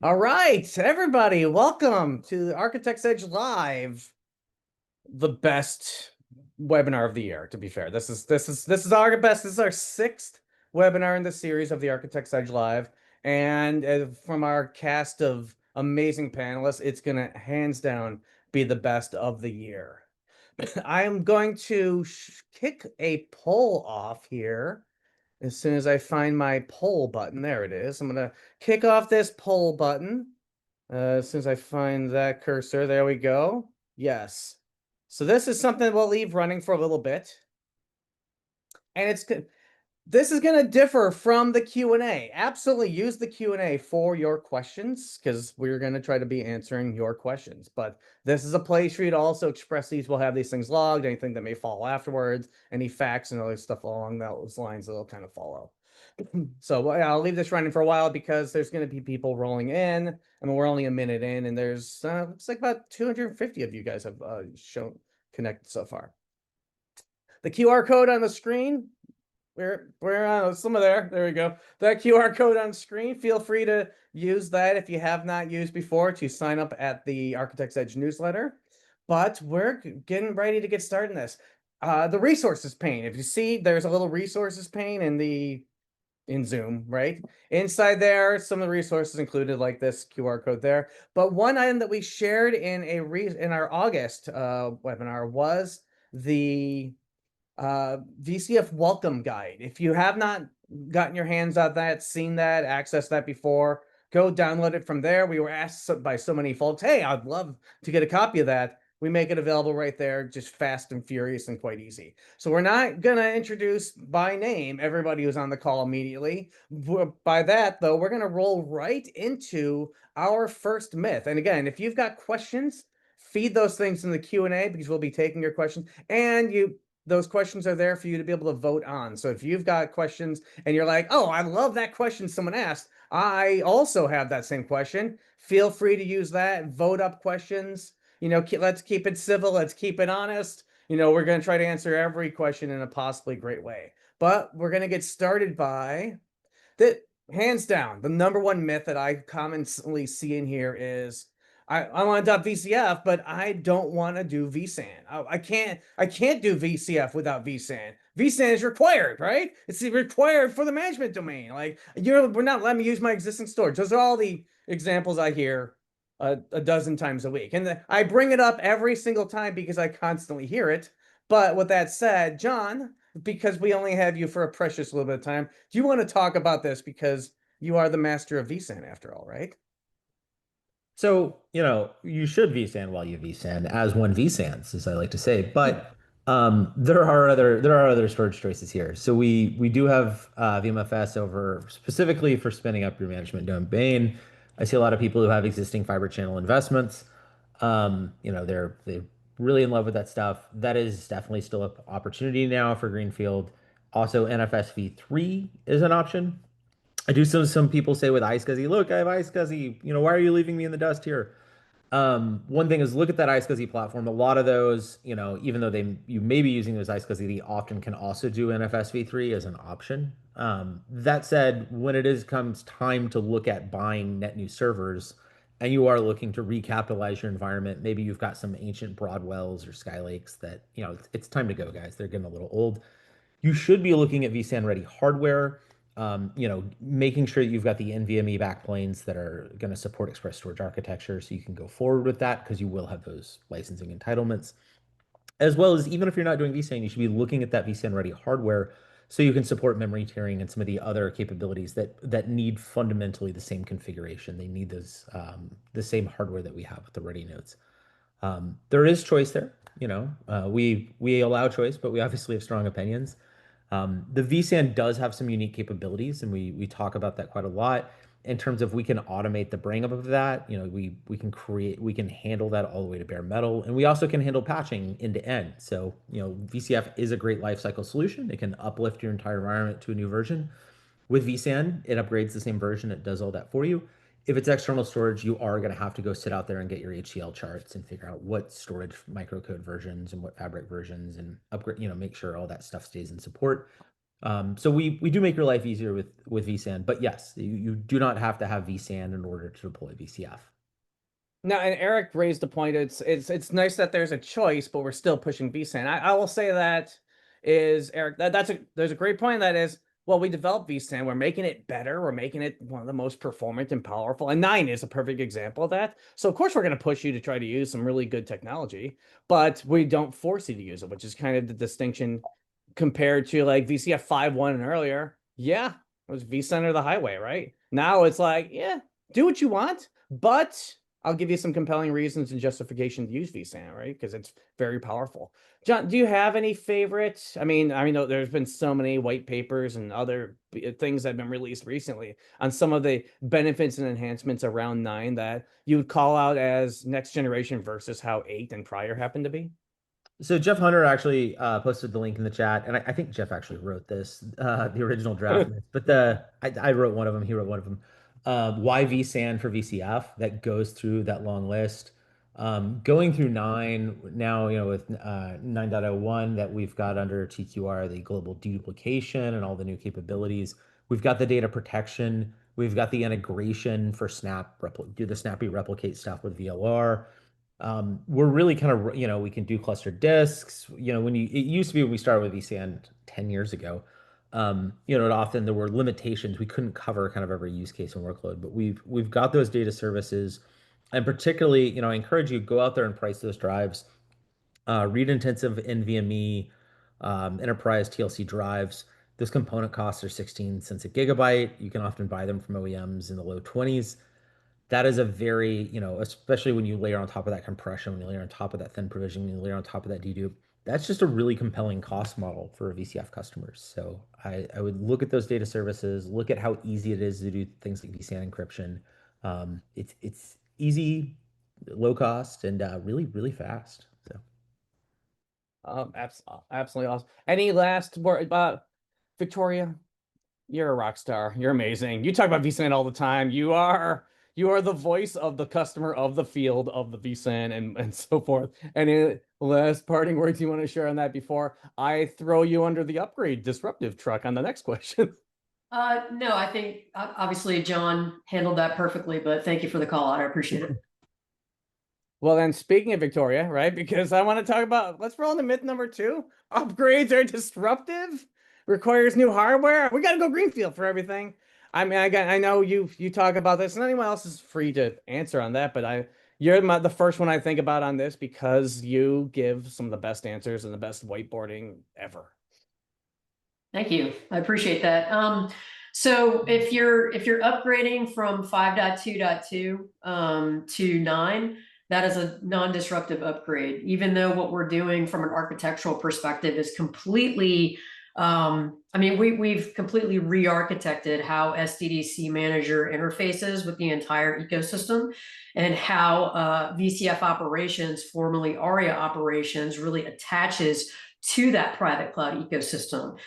All right, everybody, welcome to the Architect's Edge Live, the best webinar of the year. To be fair, this is our best. This is our sixth webinar in the series of the Architect's Edge Live, and from our cast of amazing panelists, it's gonna hands down be the best of the year. I am going to kick a poll off here as soon as I find my poll button. There it is. I'm gonna kick off this poll button. As soon as I find that cursor, there we go. Yes. So this is something we'll leave running for a little bit. And this is going to differ from the Q&A. Absolutely use the Q&A for your questions because we're going to try to be answering your questions. But this is a place for you to also express these. We'll have these things logged, anything that may follow afterwards, any facts and other stuff along those lines that'll kind of follow. So I'll leave this running for a while because there's going to be people rolling in. I mean, we're only a minute in, and there's looks like about 250 of you guys have shown connected so far. The QR code on the screen, we're some of there we go. That QR code on screen, feel free to use that if you have not used before to sign up at the Architect's Edge newsletter. But we're getting ready to get started in this. The resources pane, if you see, there's a little resources pane in Zoom, right? Inside there, some of the resources included, like this QR code there. But one item that we shared in our August webinar was the VCF welcome guide. If you have not gotten your hands on that, seen that, accessed that before, go download it from there. We were asked by so many folks, hey, I'd love to get a copy of that. We make it available right there, just fast and furious and quite easy. So we're not going to introduce by name everybody who's on the call immediately. By that, though, we're going to roll right into our first myth. And again, if you've got questions, feed those things in the Q&A because we'll be taking your questions. And those questions are there for you to be able to vote on. So if you've got questions and you're like, oh, I love that question someone asked, I also have that same question, feel free to use that, vote up questions. Let's keep it civil. Let's keep it honest. We're going to try to answer every question in a possibly great way. But we're going to get started by that. Hands down, the number one myth that I commonly see in here is I want to adopt VCF, but I don't want to do vSAN. I can't do VCF without vSAN. vSAN is required, right? It's required for the management domain. Like we're not letting me use my existing storage. Those are all the examples I hear a dozen times a week. And I bring it up every single time because I constantly hear it. But with that said, John, because we only have you for a precious little bit of time, do you want to talk about this? Because you are the master of vSAN after all, right? So, you should vSAN while you vSAN, as one vSANs, as I like to say. But there are other storage choices here. So we do have VMFS over specifically for spinning up your management domain. I see a lot of people who have existing fiber channel investments. They're really in love with that stuff. That is definitely still an opportunity now for Greenfield. Also, NFS v3 is an option. I do some people say with iSCSI, look, I have iSCSI. Why are you leaving me in the dust here? One thing is look at that iSCSI platform. A lot of those, even though you may be using those iSCSI, they often can also do NFS v3 as an option. That said, when comes time to look at buying net new servers, and you are looking to recapitalize your environment, maybe you've got some ancient Broadwells or Skylakes that, it's time to go, guys. They're getting a little old. You should be looking at vSAN ready hardware, making sure you've got the NVMe backplanes that are going to support express storage architecture so you can go forward with that because you will have those licensing entitlements. As well as even if you're not doing vSAN, you should be looking at that vSAN ready hardware so you can support memory tiering and some of the other capabilities that need fundamentally the same configuration. They need the same hardware that we have with the ready nodes. There is choice there. We allow choice, but we obviously have strong opinions. The vSAN does have some unique capabilities, and we talk about that quite a lot in terms of we can automate the bring up of that. We can handle that all the way to bare metal, and we also can handle patching end to end. So, VCF is a great lifecycle solution. It can uplift your entire environment to a new version. With vSAN, it upgrades the same version. It does all that for you. If it's external storage, you are going to have to go sit out there and get your HCL charts and figure out what storage microcode versions and what fabric versions and upgrade, make sure all that stuff stays in support. So we do make your life easier with vSAN, but yes, you do not have to have vSAN in order to deploy VCF. Now, and Eric raised the point. It's nice that there's a choice, but we're still pushing vSAN. I will say that is Eric. There's a great point. That is, well, we developed vSAN. We're making it better. We're making it one of the most performant and powerful. And 9 is a perfect example of that. So of course we're going to push you to try to use some really good technology, but we don't force you to use it, which is kind of the distinction compared to like VCF 5.1 and earlier. Yeah, it was vCenter of the highway, right? Now it's like, yeah, do what you want, but I'll give you some compelling reasons and justification to use vSAN, right? Because it's very powerful. John, do you have any favorites? I mean, there's been so many white papers and other things that have been released recently on some of the benefits and enhancements around 9 that you would call out as next generation versus how 8 and prior happened to be. So Jeff Hunter actually posted the link in the chat, and I think Jeff actually wrote this, the original draft. But I wrote one of them. He wrote one of them. Why vSAN for VCF? That goes through that long list. Going through 9 now, with 9.01 that we've got under TQR, the global deduplication and all the new capabilities. We've got the data protection. We've got the integration for do the snappy replicate stuff with VLR. We're really kind of, we can do clustered disks. It used to be when we started with vSAN 10 years ago, often there were limitations. We couldn't cover kind of every use case and workload, but we've got those data services. And particularly, I encourage you to go out there and price those drives. Read intensive NVMe, enterprise TLC drives. Those component costs are 16 cents a gigabyte. You can often buy them from OEMs in the low 20s. That is a very, especially when you layer on top of that compression, when you layer on top of that thin provisioning, when you layer on top of that dedupe, that's just a really compelling cost model for VCF customers. So I would look at those data services, look at how easy it is to do things like vSAN encryption. It's easy, low cost, and really, really fast. So. Absolutely awesome. Any last word about Victoria? You're a rock star. You're amazing. You talk about vSAN all the time. You are the voice of the customer, of the field, of the vSAN, and so forth. Any last parting words you want to share on that before I throw you under the upgrade disruptive truck on the next question? No, I think obviously John handled that perfectly, but thank you for the call out. I appreciate it. Well, then, speaking of Victoria, right? Because I want to talk about, let's roll into myth number 2. Upgrades are disruptive, requires new hardware. We got to go greenfield for everything. I mean, I know you talk about this, and anyone else is free to answer on that. But you're the first one I think about on this because you give some of the best answers and the best whiteboarding ever. Thank you. I appreciate that. So if you're upgrading from 5.2.2 to 9. That is a non-disruptive upgrade, even though what we're doing from an architectural perspective is completely, we've completely re-architected how SDDC Manager interfaces with the entire ecosystem and how VCF Operations, formerly ARIA Operations, really attaches to that private cloud ecosystem.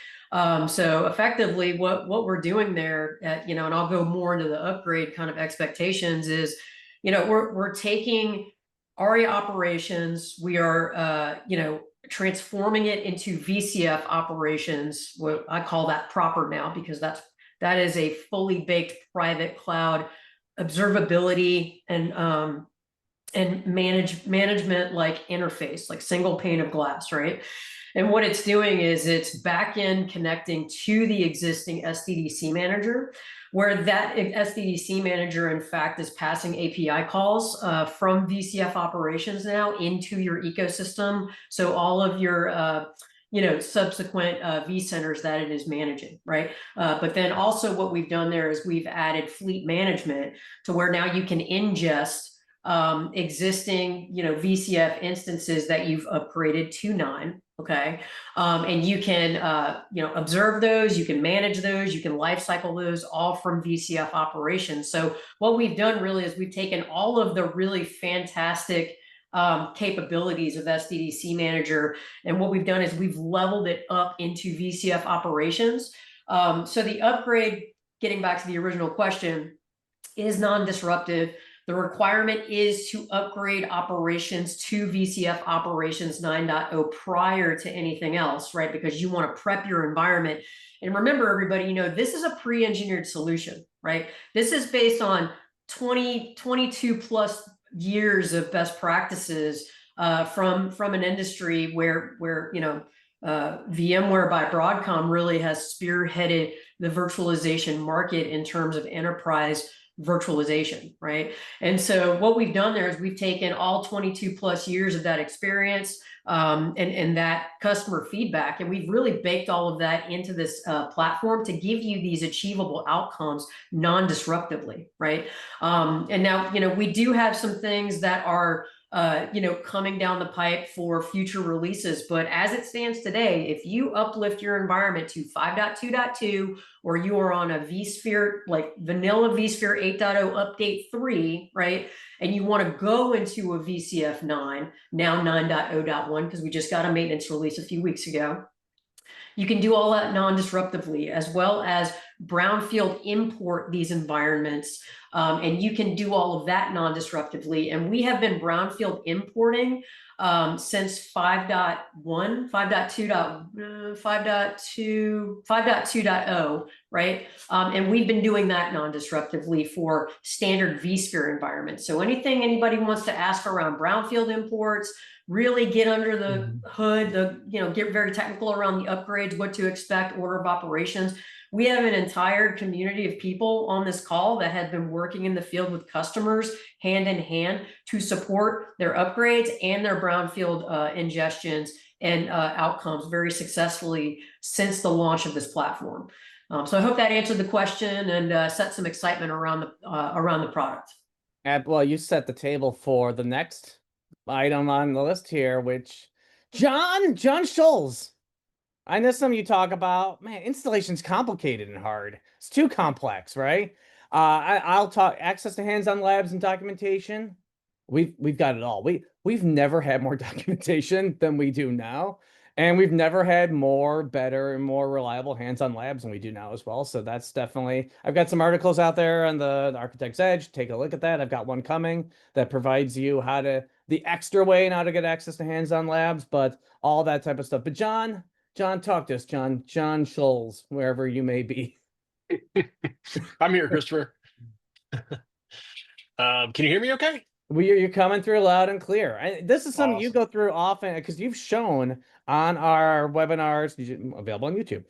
So effectively what we're doing there, and I'll go more into the upgrade kind of expectations is, we're taking ARIA Operations, we are, transforming it into VCF Operations. What I call that proper now, because that is a fully baked private cloud observability and management like interface, like single pane of glass, right? And what it's doing is it's back-end connecting to the existing SDDC manager, where that SDDC manager, in fact, is passing API calls from VCF Operations now into your ecosystem. So all of your subsequent vCenters that it is managing, right? But then also what we've done there is we've added fleet management to where now you can ingest existing, VCF instances that you've upgraded to 9. Okay. And you can, observe those, you can manage those, you can lifecycle those all from VCF Operations. So what we've done really is we've taken all of the really fantastic capabilities of SDDC Manager, and what we've done is we've leveled it up into VCF Operations. So the upgrade, getting back to the original question, is non-disruptive The requirement is to upgrade operations to VCF operations 9.0 prior to anything else, right? Because you want to prep your environment. And remember, everybody, this is a pre-engineered solution, right? This is based on 22 plus years of best practices from an industry where VMware by Broadcom really has spearheaded the virtualization market in terms of enterprise virtualization, right? And so what we've done there is we've taken all 22 plus years of that experience and that customer feedback, and we've really baked all of that into this platform to give you these achievable outcomes non-disruptively, right? And now, we do have some things that are coming down the pipe for future releases. But as it stands today, if you uplift your environment to 5.2.2, or you are on a vSphere, like vanilla vSphere 8.0 update 3, right? And you want to go into a VCF 9, now 9.0.1, because we just got a maintenance release a few weeks ago. You can do all that non-disruptively, as well as brownfield import these environments. And you can do all of that non-disruptively. And we have been brownfield importing since 5.1, 5.2.0, right? And we've been doing that non-disruptively for standard vSphere environments. So anything anybody wants to ask around brownfield imports, really get under the hood, get very technical around the upgrades, what to expect, order of operations. We have an entire community of people on this call that have been working in the field with customers hand in hand to support their upgrades and their brownfield ingestions and outcomes very successfully since the launch of this platform. So I hope that answered the question and set some excitement around the product. Well, you set the table for the next item on the list here, which John Schulz. I know some of you talk about, man, installation's complicated and hard. It's too complex, right? I'll talk access to hands-on labs and documentation. We've got it all. We've never had more documentation than we do now. And we've never had more, better, and more reliable hands-on labs than we do now as well. So that's definitely, I've got some articles out there on the Architect's Edge. Take a look at that. I've got one coming that provides you the extra way and how to get access to hands-on labs, but all that type of stuff. But John, talk to us, John Schulz, wherever you may be. I'm here, Christopher. Can you hear me okay? You're coming through loud and clear. This is something you go through often because you've shown on our webinars, available on YouTube,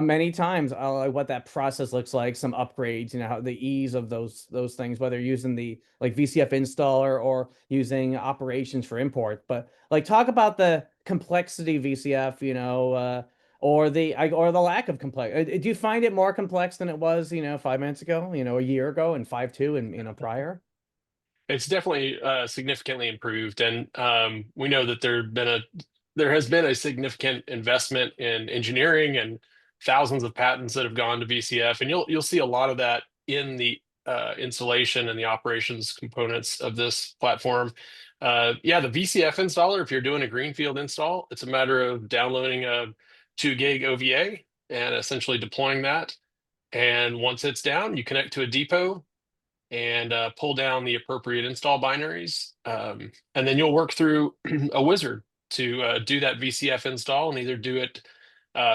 many times, what that process looks like, some upgrades, how the ease of those things, whether you're using the VCF installer or using operations for import. But talk about the complexity of VCF, or the lack of complexity. Do you find it more complex than it was, 5 minutes ago, a year ago, and 5.2 and prior? It's definitely significantly improved, and we know that there has been a significant investment in engineering and thousands of patents that have gone to VCF, and you'll see a lot of that in the installation and the operations components of this platform. The VCF installer, if you're doing a greenfield install, it's a matter of downloading a 2 gig OVA and essentially deploying that. And once it's down, you connect to a depot and pull down the appropriate install binaries. And then you'll work through a wizard to do that VCF install, and either do it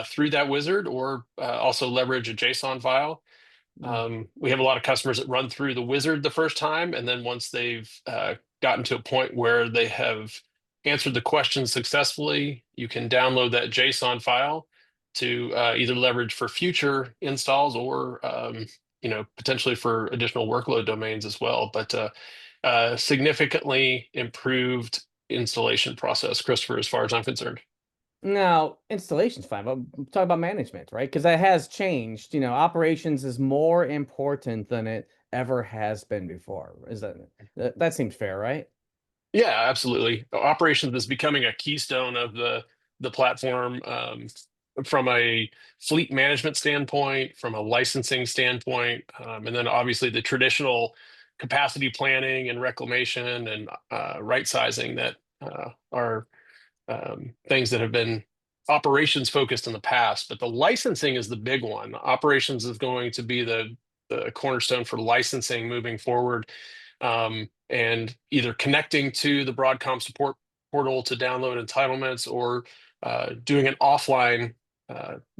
through that wizard or also leverage a JSON file. We have a lot of customers that run through the wizard the first time, and then once they've gotten to a point where they have answered the questions successfully, you can download that JSON file to either leverage for future installs or potentially for additional workload domains as well. But significantly improved installation process, Christopher, as far as I'm concerned. Now, installation's fine, but talk about management, right? Because that has changed. Operations is more important than it ever has been before. That seems fair, right? Yeah, absolutely. Operations is becoming a keystone of the platform, from a fleet management standpoint, from a licensing standpoint, and then obviously the traditional capacity planning and reclamation and right sizing that are things that have been operations focused in the past. But the licensing is the big one. Operations is going to be the cornerstone for licensing moving forward. and either connecting to the Broadcom support portal to download entitlements, or doing an offline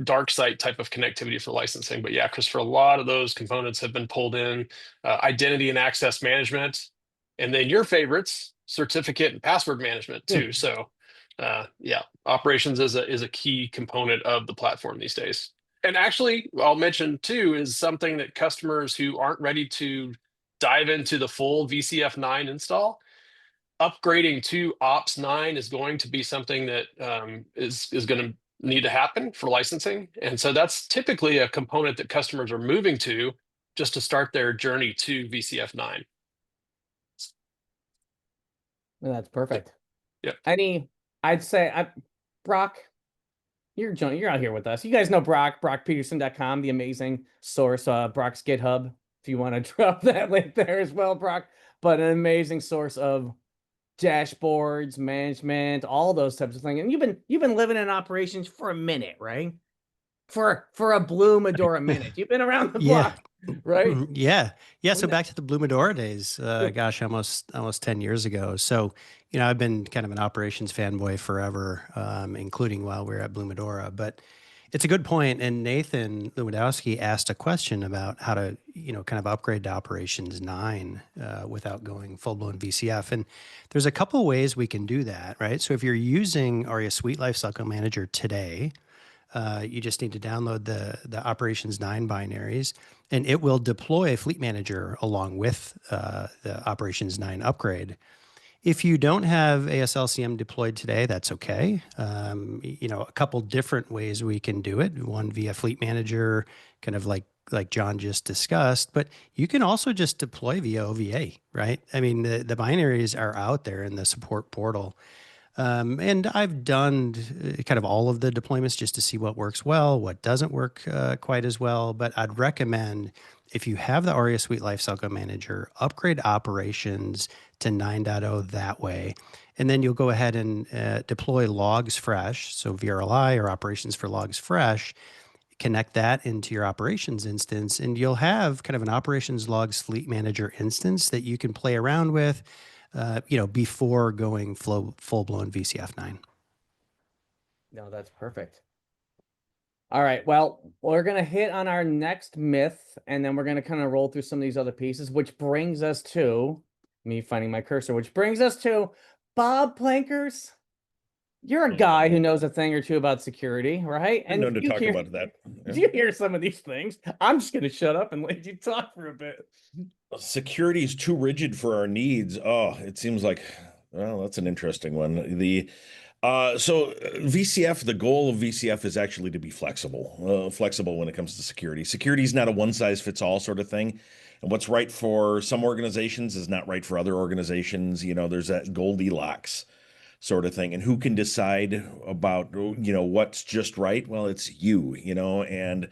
dark site type of connectivity for licensing. But yeah, Christopher, a lot of those components have been pulled in. Identity and access management, and then your favorites, certificate and password management too. So yeah, operations is a key component of the platform these days. And actually, I'll mention too, is something that customers who aren't ready to dive into the full VCF 9 install, upgrading to Ops 9 is going to be something that is going to need to happen for licensing. And so that's typically a component that customers are moving to just to start their journey to VCF 9. That's perfect. Yep. I'd say, Brock, you're out here with us. You guys know Brock, brockpeterson.com, the amazing source, Brock's GitHub, if you want to drop that link there as well, Brock. But an amazing source of dashboards, management, all those types of things. And you've been living in operations for a minute, right? For a Blue Medora minute. You've been around the block, right? Yeah. So back to the Blue Medora days, gosh, almost 10 years ago. So, I've been kind of an operations fanboy forever, including while we were at Blue Medora. But it's a good point. And Nathan Lewandowski asked a question about how to, kind of upgrade to Operations 9 without going full-blown VCF. And there's a couple of ways we can do that, right? So if you're using ARIA Suite Lifecycle Manager today, you just need to download the Operations 9 binaries, and it will deploy Fleet Manager along with the Operations 9 upgrade. If you don't have ASLCM deployed today, that's okay. A couple different ways we can do it. One via Fleet Manager, kind of like John just discussed, but you can also just deploy via OVA, right? I mean, the binaries are out there in the support portal. And I've done kind of all of the deployments just to see what works well, what doesn't work quite as well. But I'd recommend, if you have the ARIA Suite Lifecycle Manager, upgrade operations to 9.0 that way. And then you'll go ahead and deploy logs fresh. So VRLI, or operations for logs fresh, connect that into your operations instance, and you'll have kind of an operations logs Fleet Manager instance that you can play around with, before going full-blown VCF 9. No, that's perfect. All right, well, we're going to hit on our next myth, and then we're going to kind of roll through some of these other pieces, which brings us to me finding my cursor, which brings us to Bob Plankers. You're a guy who knows a thing or two about security, right? And known to talk about that. Yeah. Do you hear some of these things? I'm just going to shut up and let you talk for a bit. Security is too rigid for our needs. Oh, it seems like, well, that's an interesting one. So VCF, the goal of VCF is actually to be flexible when it comes to security. Security is not a one-size-fits-all sort of thing. And what's right for some organizations is not right for other organizations. There's that Goldilocks sort of thing. And who can decide about, what's just right? Well, it's you, and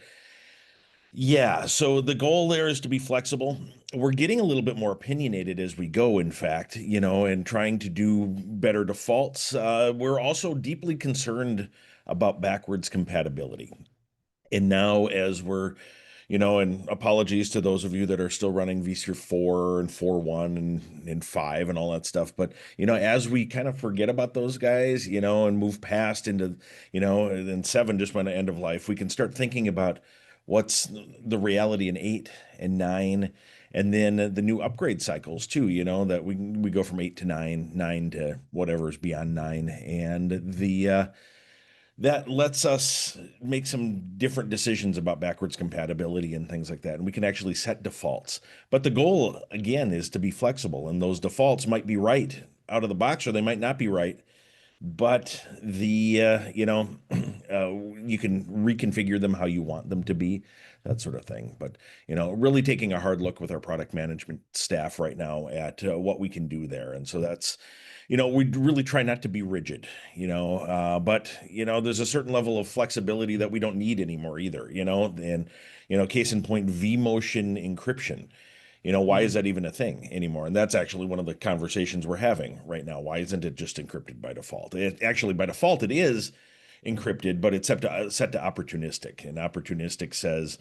yeah, so the goal there is to be flexible. We're getting a little bit more opinionated as we go, in fact, and trying to do better defaults. We're also deeply concerned about backwards compatibility. And now as we're, and apologies to those of you that are still running vSphere 4 and 4.1 and 5 and all that stuff. But, as we kind of forget about those guys, and move past into, and 7 just went to end of life, we can start thinking about what's the reality in 8 and 9, and then the new upgrade cycles too, that we go from 8 to 9, 9 to whatever is beyond 9. And that lets us make some different decisions about backwards compatibility and things like that. And we can actually set defaults. But the goal, again, is to be flexible. And those defaults might be right out of the box, or they might not be right. But you can reconfigure them how you want them to be, that sort of thing. But, really taking a hard look with our product management staff right now at what we can do there. And so that's, we really try not to be rigid, but, there's a certain level of flexibility that we don't need anymore either, and, case in point, vMotion encryption. Why is that even a thing anymore? And that's actually one of the conversations we're having right now. Why isn't it just encrypted by default? Actually, by default, it is encrypted, but it's set to opportunistic. And opportunistic says,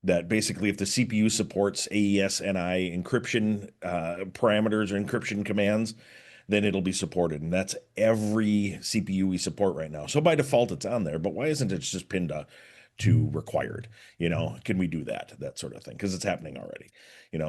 that basically if the CPU supports AES-NI encryption parameters or encryption commands, then it'll be supported. And that's every CPU we support right now. So by default, it's on there, but why isn't it just pinned to required? Can we do that? That sort of thing, because it's happening already.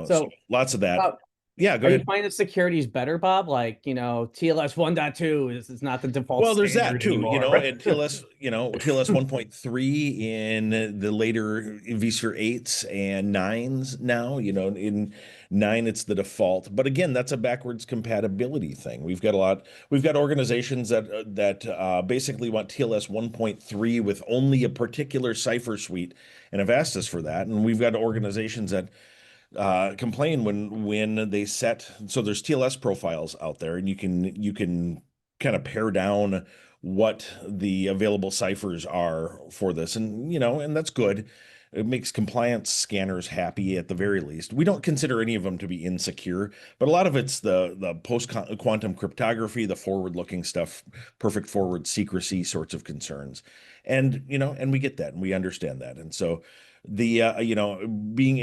So lots of that. Yeah, go Are ahead. you finding that security is better, Bob? Like, TLS 1.2 is not the default Well, there's that standard too, anymore. and TLS 1.3 in the later vSphere 8s and 9s now, in 9 it's the default. But again, that's a backwards compatibility thing. We've got organizations that basically want TLS 1.3 with only a particular cipher suite and have asked us for that. And we've got organizations that complain when they set, so there's TLS profiles out there, and you can kind of pare down what the available ciphers are for this, and that's good. It makes compliance scanners happy at the very least. We don't consider any of them to be insecure, but a lot of it's the post quantum cryptography, the forward-looking stuff, perfect forward secrecy sorts of concerns, and we get that and we understand that, and so the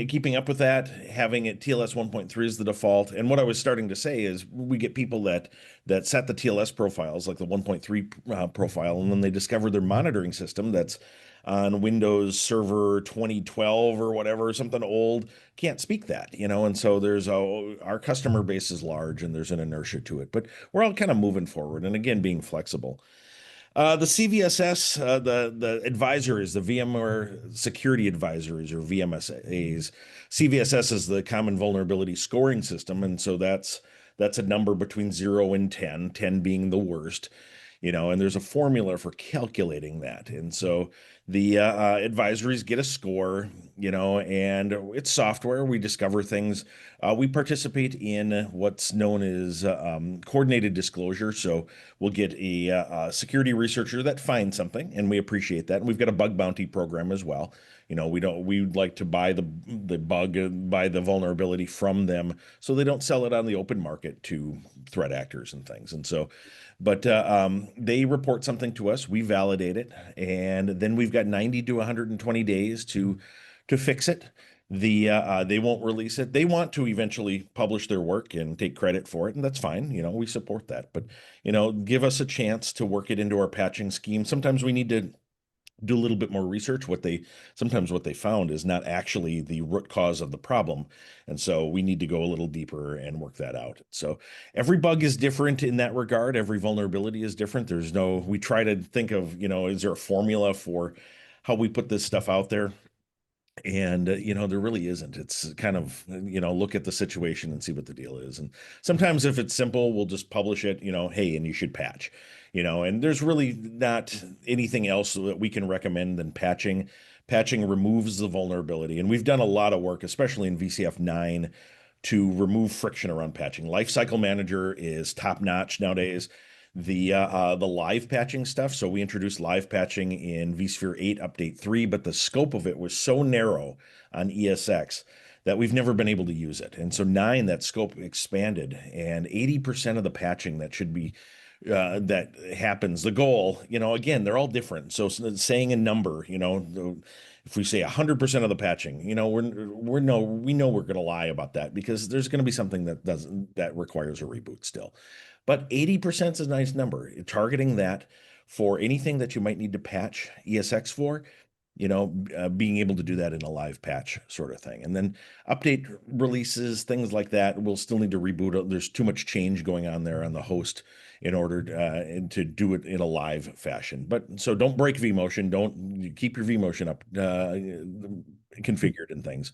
keeping up with that, having it TLS 1.3 is the default. And what I was starting to say is we get people that set the TLS profiles like the 1.3 profile, and then they discover their monitoring system that's on Windows Server 2012 or whatever, something old, can't speak that, and so our customer base is large and there's an inertia to it, but we're all kind of moving forward and again being flexible. The CVSS, the advisories, the VMware Security Advisories or VMSAs. CVSS is the Common Vulnerability Scoring System, and so that's a number between 0 and 10, 10 being the worst, and there's a formula for calculating that. And so the advisories get a score, and it's software. We discover things. We participate in what's known as coordinated disclosure. So we'll get a security researcher that finds something, and we appreciate that. And we've got a bug bounty program as well. We'd like to buy the bug, buy the vulnerability from them so they don't sell it on the open market to threat actors and things. And so, but they report something to us, we validate it, and then we've got 90 to 120 days to fix it. They won't release it. They want to eventually publish their work and take credit for it, and that's fine. We support that. But give us a chance to work it into our patching scheme. Sometimes we need to do a little bit more research. Sometimes what they found is not actually the root cause of the problem. And so we need to go a little deeper and work that out. So every bug is different in that regard. Every vulnerability is different. We try to think of, is there a formula for how we put this stuff out there? And, there really isn't. It's kind of, look at the situation and see what the deal is. And sometimes if it's simple, we'll just publish it, hey, and you should patch. And there's really not anything else that we can recommend than patching. Patching removes the vulnerability. And we've done a lot of work, especially in VCF 9, to remove friction around patching. Lifecycle Manager is top notch nowadays. The live patching stuff. So we introduced live patching in vSphere 8 update 3, but the scope of it was so narrow on ESX that we've never been able to use it. And so 9, that scope expanded, and 80% of the patching that should be that happens. The goal, again, they're all different. So saying a number, if we say 100% of the patching, we know we're going to lie about that because there's going to be something that requires a reboot still. But 80% is a nice number. Targeting that for anything that you might need to patch ESX for, being able to do that in a live patch sort of thing. And then update releases, things like that, we'll still need to reboot. There's too much change going on there on the host in order to do it in a live fashion. But so don't break vMotion. Don't keep your vMotion up configured and things.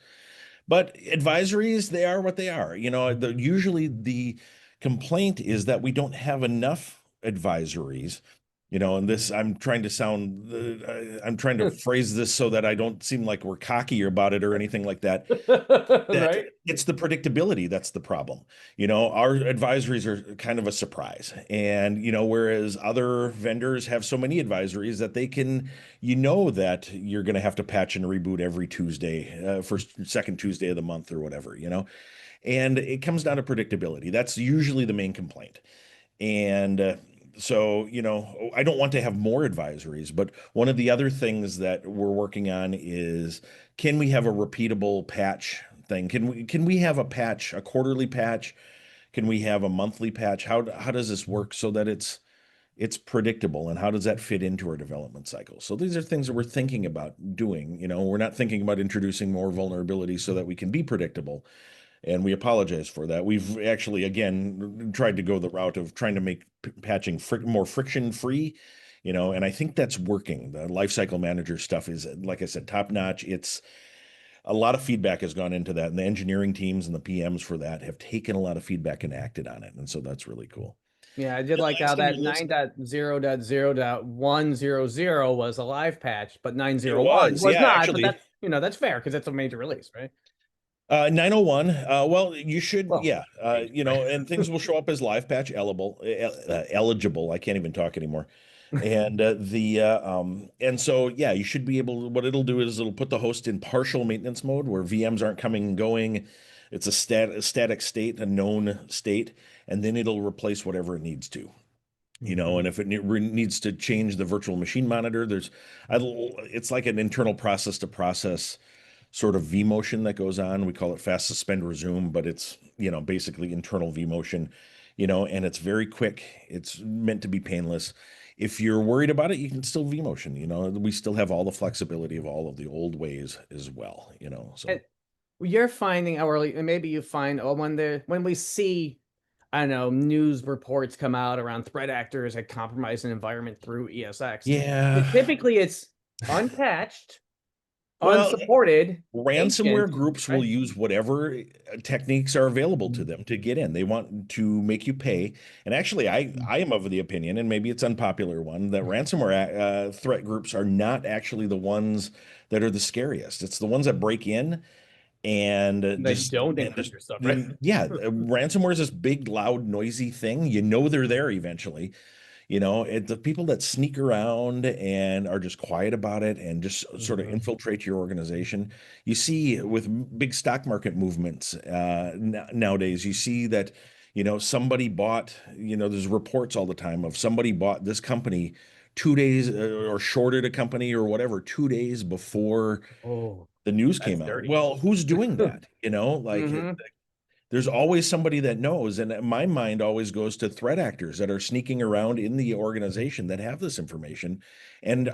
But advisories, they are what they are. Usually the complaint is that we don't have enough advisories. And this, I'm trying to phrase this so that I don't seem like we're cocky about it or anything like that. Right? It's the predictability that's the problem. Our advisories are kind of a surprise. And, whereas other vendors have so many advisories that they can, that you're going to have to patch and reboot every Tuesday, first, second Tuesday of the month or whatever, and it comes down to predictability. That's usually the main complaint. And so, I don't want to have more advisories, but one of the other things that we're working on is, can we have a repeatable patch thing? Can we have a patch, a quarterly patch? Can we have a monthly patch? How does this work so that it's predictable, and how does that fit into our development cycle? So these are things that we're thinking about doing. We're not thinking about introducing more vulnerabilities so that we can be predictable. And we apologize for that. We've actually, again, tried to go the route of trying to make patching more friction free, and I think that's working. The lifecycle manager stuff is, like I said, top notch. It's a lot of feedback has gone into that, and the engineering teams and the PMs for that have taken a lot of feedback and acted on it. And so that's really cool. Yeah, I did like how that 9.0.0.100 was a live patch, but 9.0.1 was yeah, not. actually. But that's fair because it's a major release, right? 901. Well, you should, Well, yeah. And things will show up as live patch eligible. I can't even talk anymore. And and so yeah, you should be able. What it'll do is it'll put the host in partial maintenance mode where VMs aren't coming and going. It's a static state, a known state, and then it'll replace whatever it needs to. And if it needs to change the virtual machine monitor, it's like an internal process to process sort of vMotion that goes on. We call it fast suspend resume, but it's, basically internal vMotion, and it's very quick. It's meant to be painless. If you're worried about it, you can still vMotion, we still have all the flexibility of all of the old ways as well, so. And you're finding, or maybe you find, when we see, I don't know, news reports come out around threat actors that compromise an environment through ESX. Yeah. Typically it's unpatched, Well, unsupported. ransomware agent, groups right? will use whatever techniques are available to them to get in. They want to make you pay. And actually, I am of the opinion, and maybe it's unpopular one, that ransomware threat groups are not actually the ones that are the scariest. It's the ones that break in and They don't encrypt your stuff, right? Yeah, ransomware is this big, loud, noisy thing. They're there eventually. The people that sneak around and are just quiet about it and just sort of infiltrate your organization. You see with big stock market movements nowadays, you see that, somebody bought, there's reports all the time of somebody bought this company 2 days or shorted a company or whatever 2 days before the news came out. dirty. Well, who's doing that? There's always somebody that knows. And my mind always goes to threat actors that are sneaking around in the organization that have this information and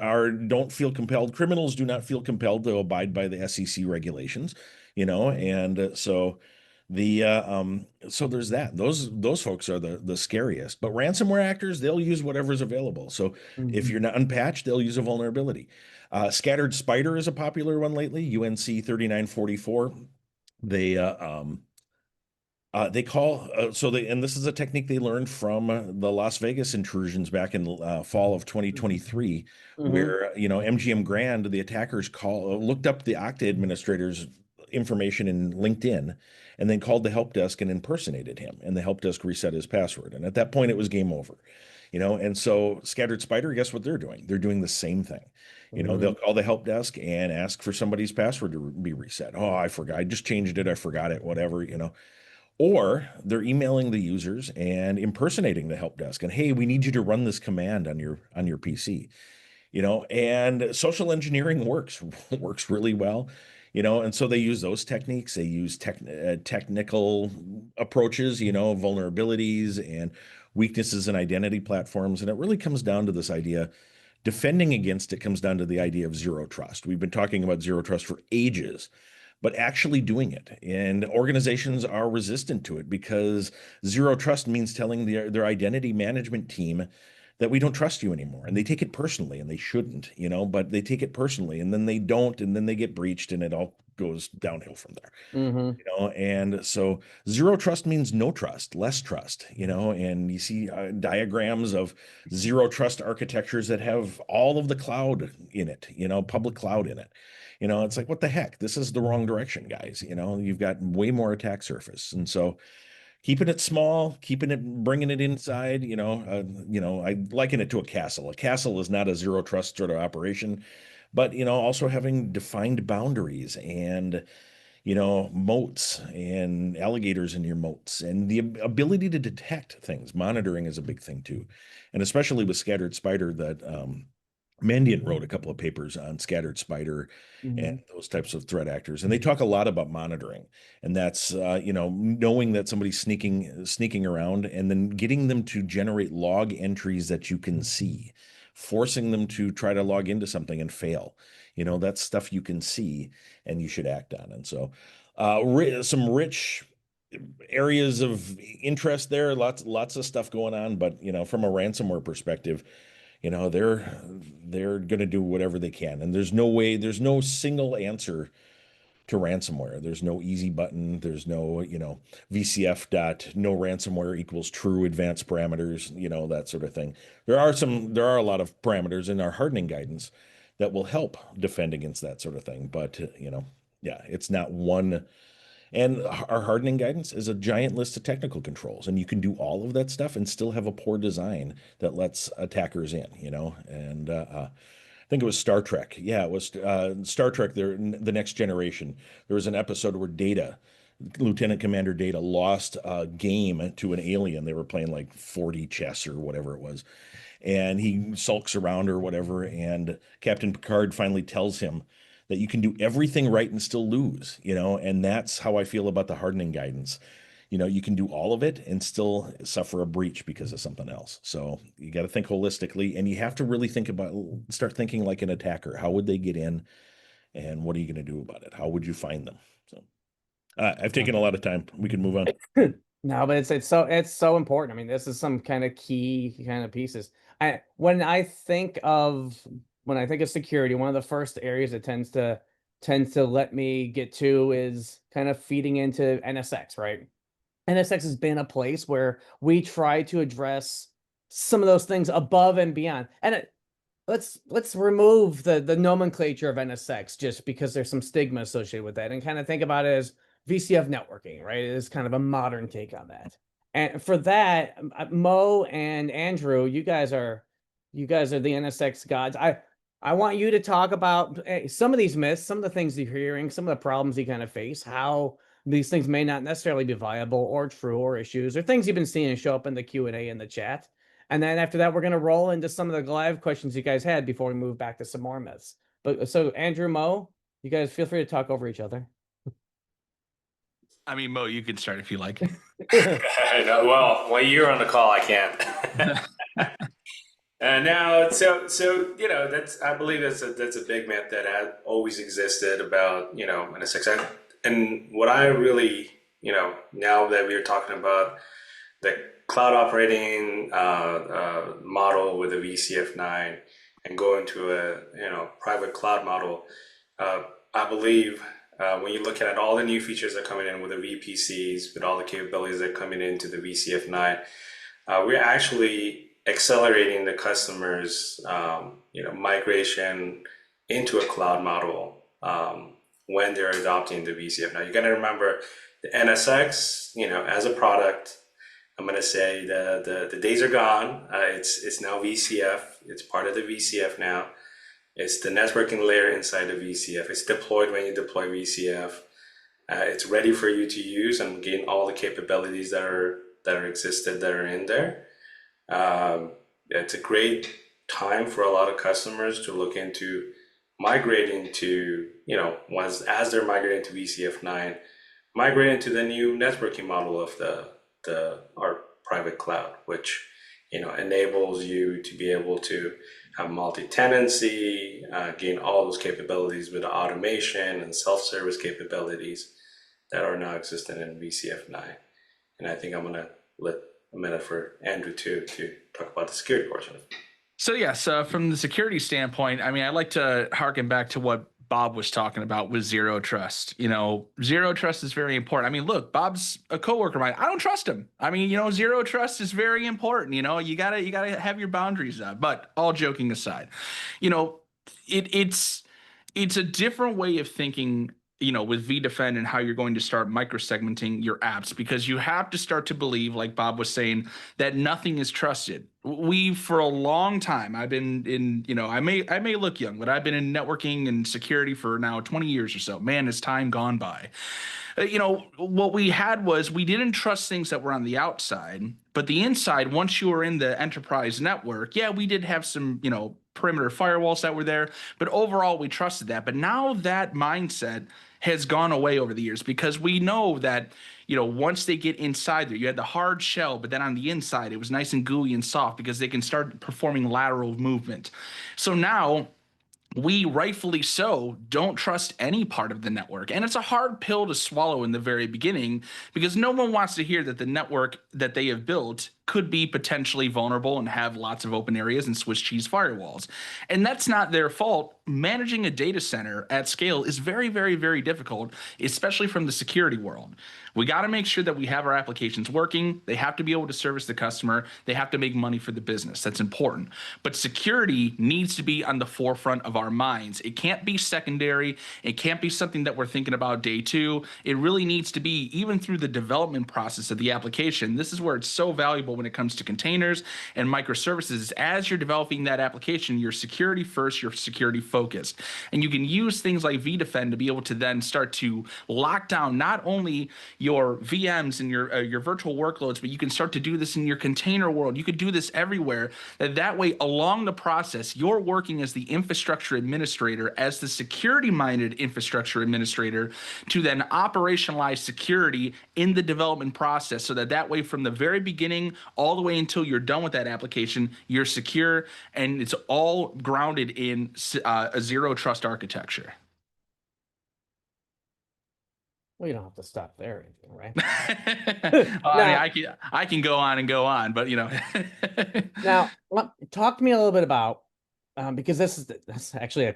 don't feel compelled. Criminals do not feel compelled to abide by the SEC regulations, and so so there's that. Those folks are the scariest. But ransomware actors, they'll use whatever's available. So if you're not unpatched, they'll use a vulnerability. Scattered Spider is a popular one lately, UNC 3944. They call and this is a technique they learned from the Las Vegas intrusions back in fall of 2023, where MGM Grand, the attackers looked up the Okta administrator's information in LinkedIn, and then called the help desk and impersonated him, and the help desk reset his password, and at that point it was game over. And so Scattered Spider, guess what they're doing? They're doing the same thing. They'll call the help desk and ask for somebody's password to be reset. Oh, I forgot. I just changed it. I forgot it. Whatever. Or they're emailing the users and impersonating the help desk and, hey, we need you to run this command on your PC. And social engineering works really well. And so they use those techniques. They use technical approaches, vulnerabilities and weaknesses in identity platforms. And it really comes down to this idea. Defending against it comes down to the idea of zero trust. We've been talking about zero trust for ages, but actually doing it. And organizations are resistant to it because zero trust means telling their identity management team that we don't trust you anymore. And they take it personally, and they shouldn't, but they take it personally, and then they don't, and then they get breached, and it all goes downhill from there. And so zero trust means no trust, less trust, and you see diagrams of zero trust architectures that have all of the cloud in it, public cloud in it. It's like, what the heck? This is the wrong direction, guys. You've got way more attack surface. And so keeping it small, bringing it inside, I liken it to a castle. A castle is not a zero trust sort of operation, but, also having defined boundaries and, moats and alligators in your moats, and the ability to detect things. Monitoring is a big thing too. And especially with Scattered Spider, that Mandiant wrote a couple of papers on Scattered Spider and those types of threat actors. And they talk a lot about monitoring. And that's, knowing that somebody's sneaking around and then getting them to generate log entries that you can see, forcing them to try to log into something and fail. That's stuff you can see and you should act on. And so some rich areas of interest there, lots of stuff going on. But, from a ransomware perspective, they're going to do whatever they can. And there's no single answer to ransomware. There's no easy button. There's no, VCF dot no ransomware equals true advanced parameters, that sort of thing. There are a lot of parameters in our hardening guidance that will help defend against that sort of thing. But, yeah, it's not one. And our hardening guidance is a giant list of technical controls, and you can do all of that stuff and still have a poor design that lets attackers in, and I think it was Star Trek. Yeah, it was Star Trek, The Next Generation. There was an episode where Lieutenant Commander Data lost a game to an alien. They were playing like 4D chess or whatever it was. And he sulks around or whatever. And Captain Picard finally tells him that you can do everything right and still lose, and that's how I feel about the hardening guidance. You can do all of it and still suffer a breach because of something else. So you got to think holistically, and you have to really start thinking like an attacker. How would they get in, and what are you going to do about it? How would you find them? So I've taken a lot of time. We can move on. No, but it's so important. I mean, this is some kind of key kind of pieces. When I think of security, one of the first areas that tends to let me get to is kind of feeding into NSX, right? NSX has been a place where we try to address some of those things above and beyond. And let's remove the nomenclature of NSX just because there's some stigma associated with that, and kind of think about it as VCF networking, right? It is kind of a modern take on that. And for that, Mo and Andrew, you guys are the NSX gods. I want you to talk about some of these myths, some of the things you're hearing, some of the problems you kind of face, how these things may not necessarily be viable or true, or issues or things you've been seeing show up in the Q&A in the chat. And then after that, we're going to roll into some of the live questions you guys had before we move back to some more myths. But so Andrew, Mo, you guys feel free to talk over each other. I mean, Mo, you can start if you like. Well, when you're on the call, I can't. And now, so I believe that's a big myth that has always existed about NSX. And what I really now that we're talking about the cloud operating model with a VCF9 and going to a private cloud model, I believe when you look at all the new features that are coming in with the VPCs, with all the capabilities that are coming into the VCF9, we're actually accelerating the customers, migration into a cloud model when they're adopting the VCF. Now, you got to remember the NSX, as a product, I'm going to say the days are gone. It's now VCF. It's part of the VCF now. It's the networking layer inside the VCF. It's deployed when you deploy VCF. It's ready for you to use and gain all the capabilities that are existed that are in there. It's a great time for a lot of customers to look into migrating to, as they're migrating to VCF9, migrating to the new networking model of our private cloud, which enables you to be able to have multi-tenancy, gain all those capabilities with the automation and self-service capabilities that are now existent in VCF9. And I think I'm going to let a minute for Andrew to talk about the security portion. So yes, from the security standpoint, I mean, I like to harken back to what Bob was talking about with zero trust. Zero trust is very important. I mean, look, Bob's a coworker of mine. I don't trust him. I mean, zero trust is very important. You gotta have your boundaries up. But all joking aside, it's a different way of thinking with vDefend and how you're going to start microsegmenting your apps, because you have to start to believe, like Bob was saying, that nothing is trusted. For a long time, I've been in, I may look young, but I've been in networking and security for now 20 years or so. Man, has time gone by. What we had was we didn't trust things that were on the outside, but the inside, once you were in the enterprise network, yeah, we did have some, perimeter firewalls that were there, but overall we trusted that. But now that mindset has gone away over the years, because we know that, once they get inside there, you had the hard shell, but then on the inside, it was nice and gooey and soft because they can start performing lateral movement. So now, we rightfully so don't trust any part of the network. And it's a hard pill to swallow in the very beginning, because no one wants to hear that the network that they have built could be potentially vulnerable and have lots of open areas and Swiss cheese firewalls. And that's not their fault. Managing a data center at scale is very, very, very difficult, especially from the security world. We got to make sure that we have our applications working. They have to be able to service the customer. They have to make money for the business. That's important. But security needs to be on the forefront of our minds. It can't be secondary. It can't be something that we're thinking about day two. It really needs to be even through the development process of the application. This is where it's so valuable when it comes to containers and microservices. As you're developing that application, you're security first, you're security focused. And you can use things like vDefend to be able to then start to lock down not only your VMs and your virtual workloads, but you can start to do this in your container world. You could do this everywhere. That way, along the process, you're working as the infrastructure administrator, as the security-minded infrastructure administrator, to then operationalize security in the development process, so that way, from the very beginning all the way until you're done with that application, you're secure, and it's all grounded in a zero trust architecture. Well, you don't have to stop there, right? I can go on and go on, but Now, talk to me a little bit about because that's actually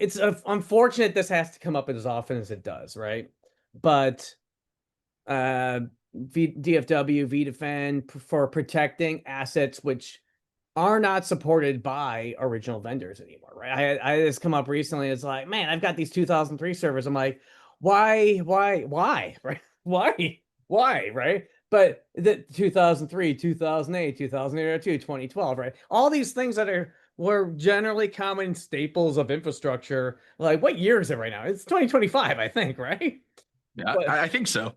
it's unfortunate this has to come up as often as it does, right? But DFW, vDefend for protecting assets which are not supported by original vendors anymore, right? I just come up recently. It's like, man, I've got these 2003 servers. I'm like, why, right? Why, right? But the 2003, 2008, 2002, 2012, right? All these things that were generally common staples of infrastructure. Like, what year is it right now? It's 2025, I think, right? Yeah, I think so.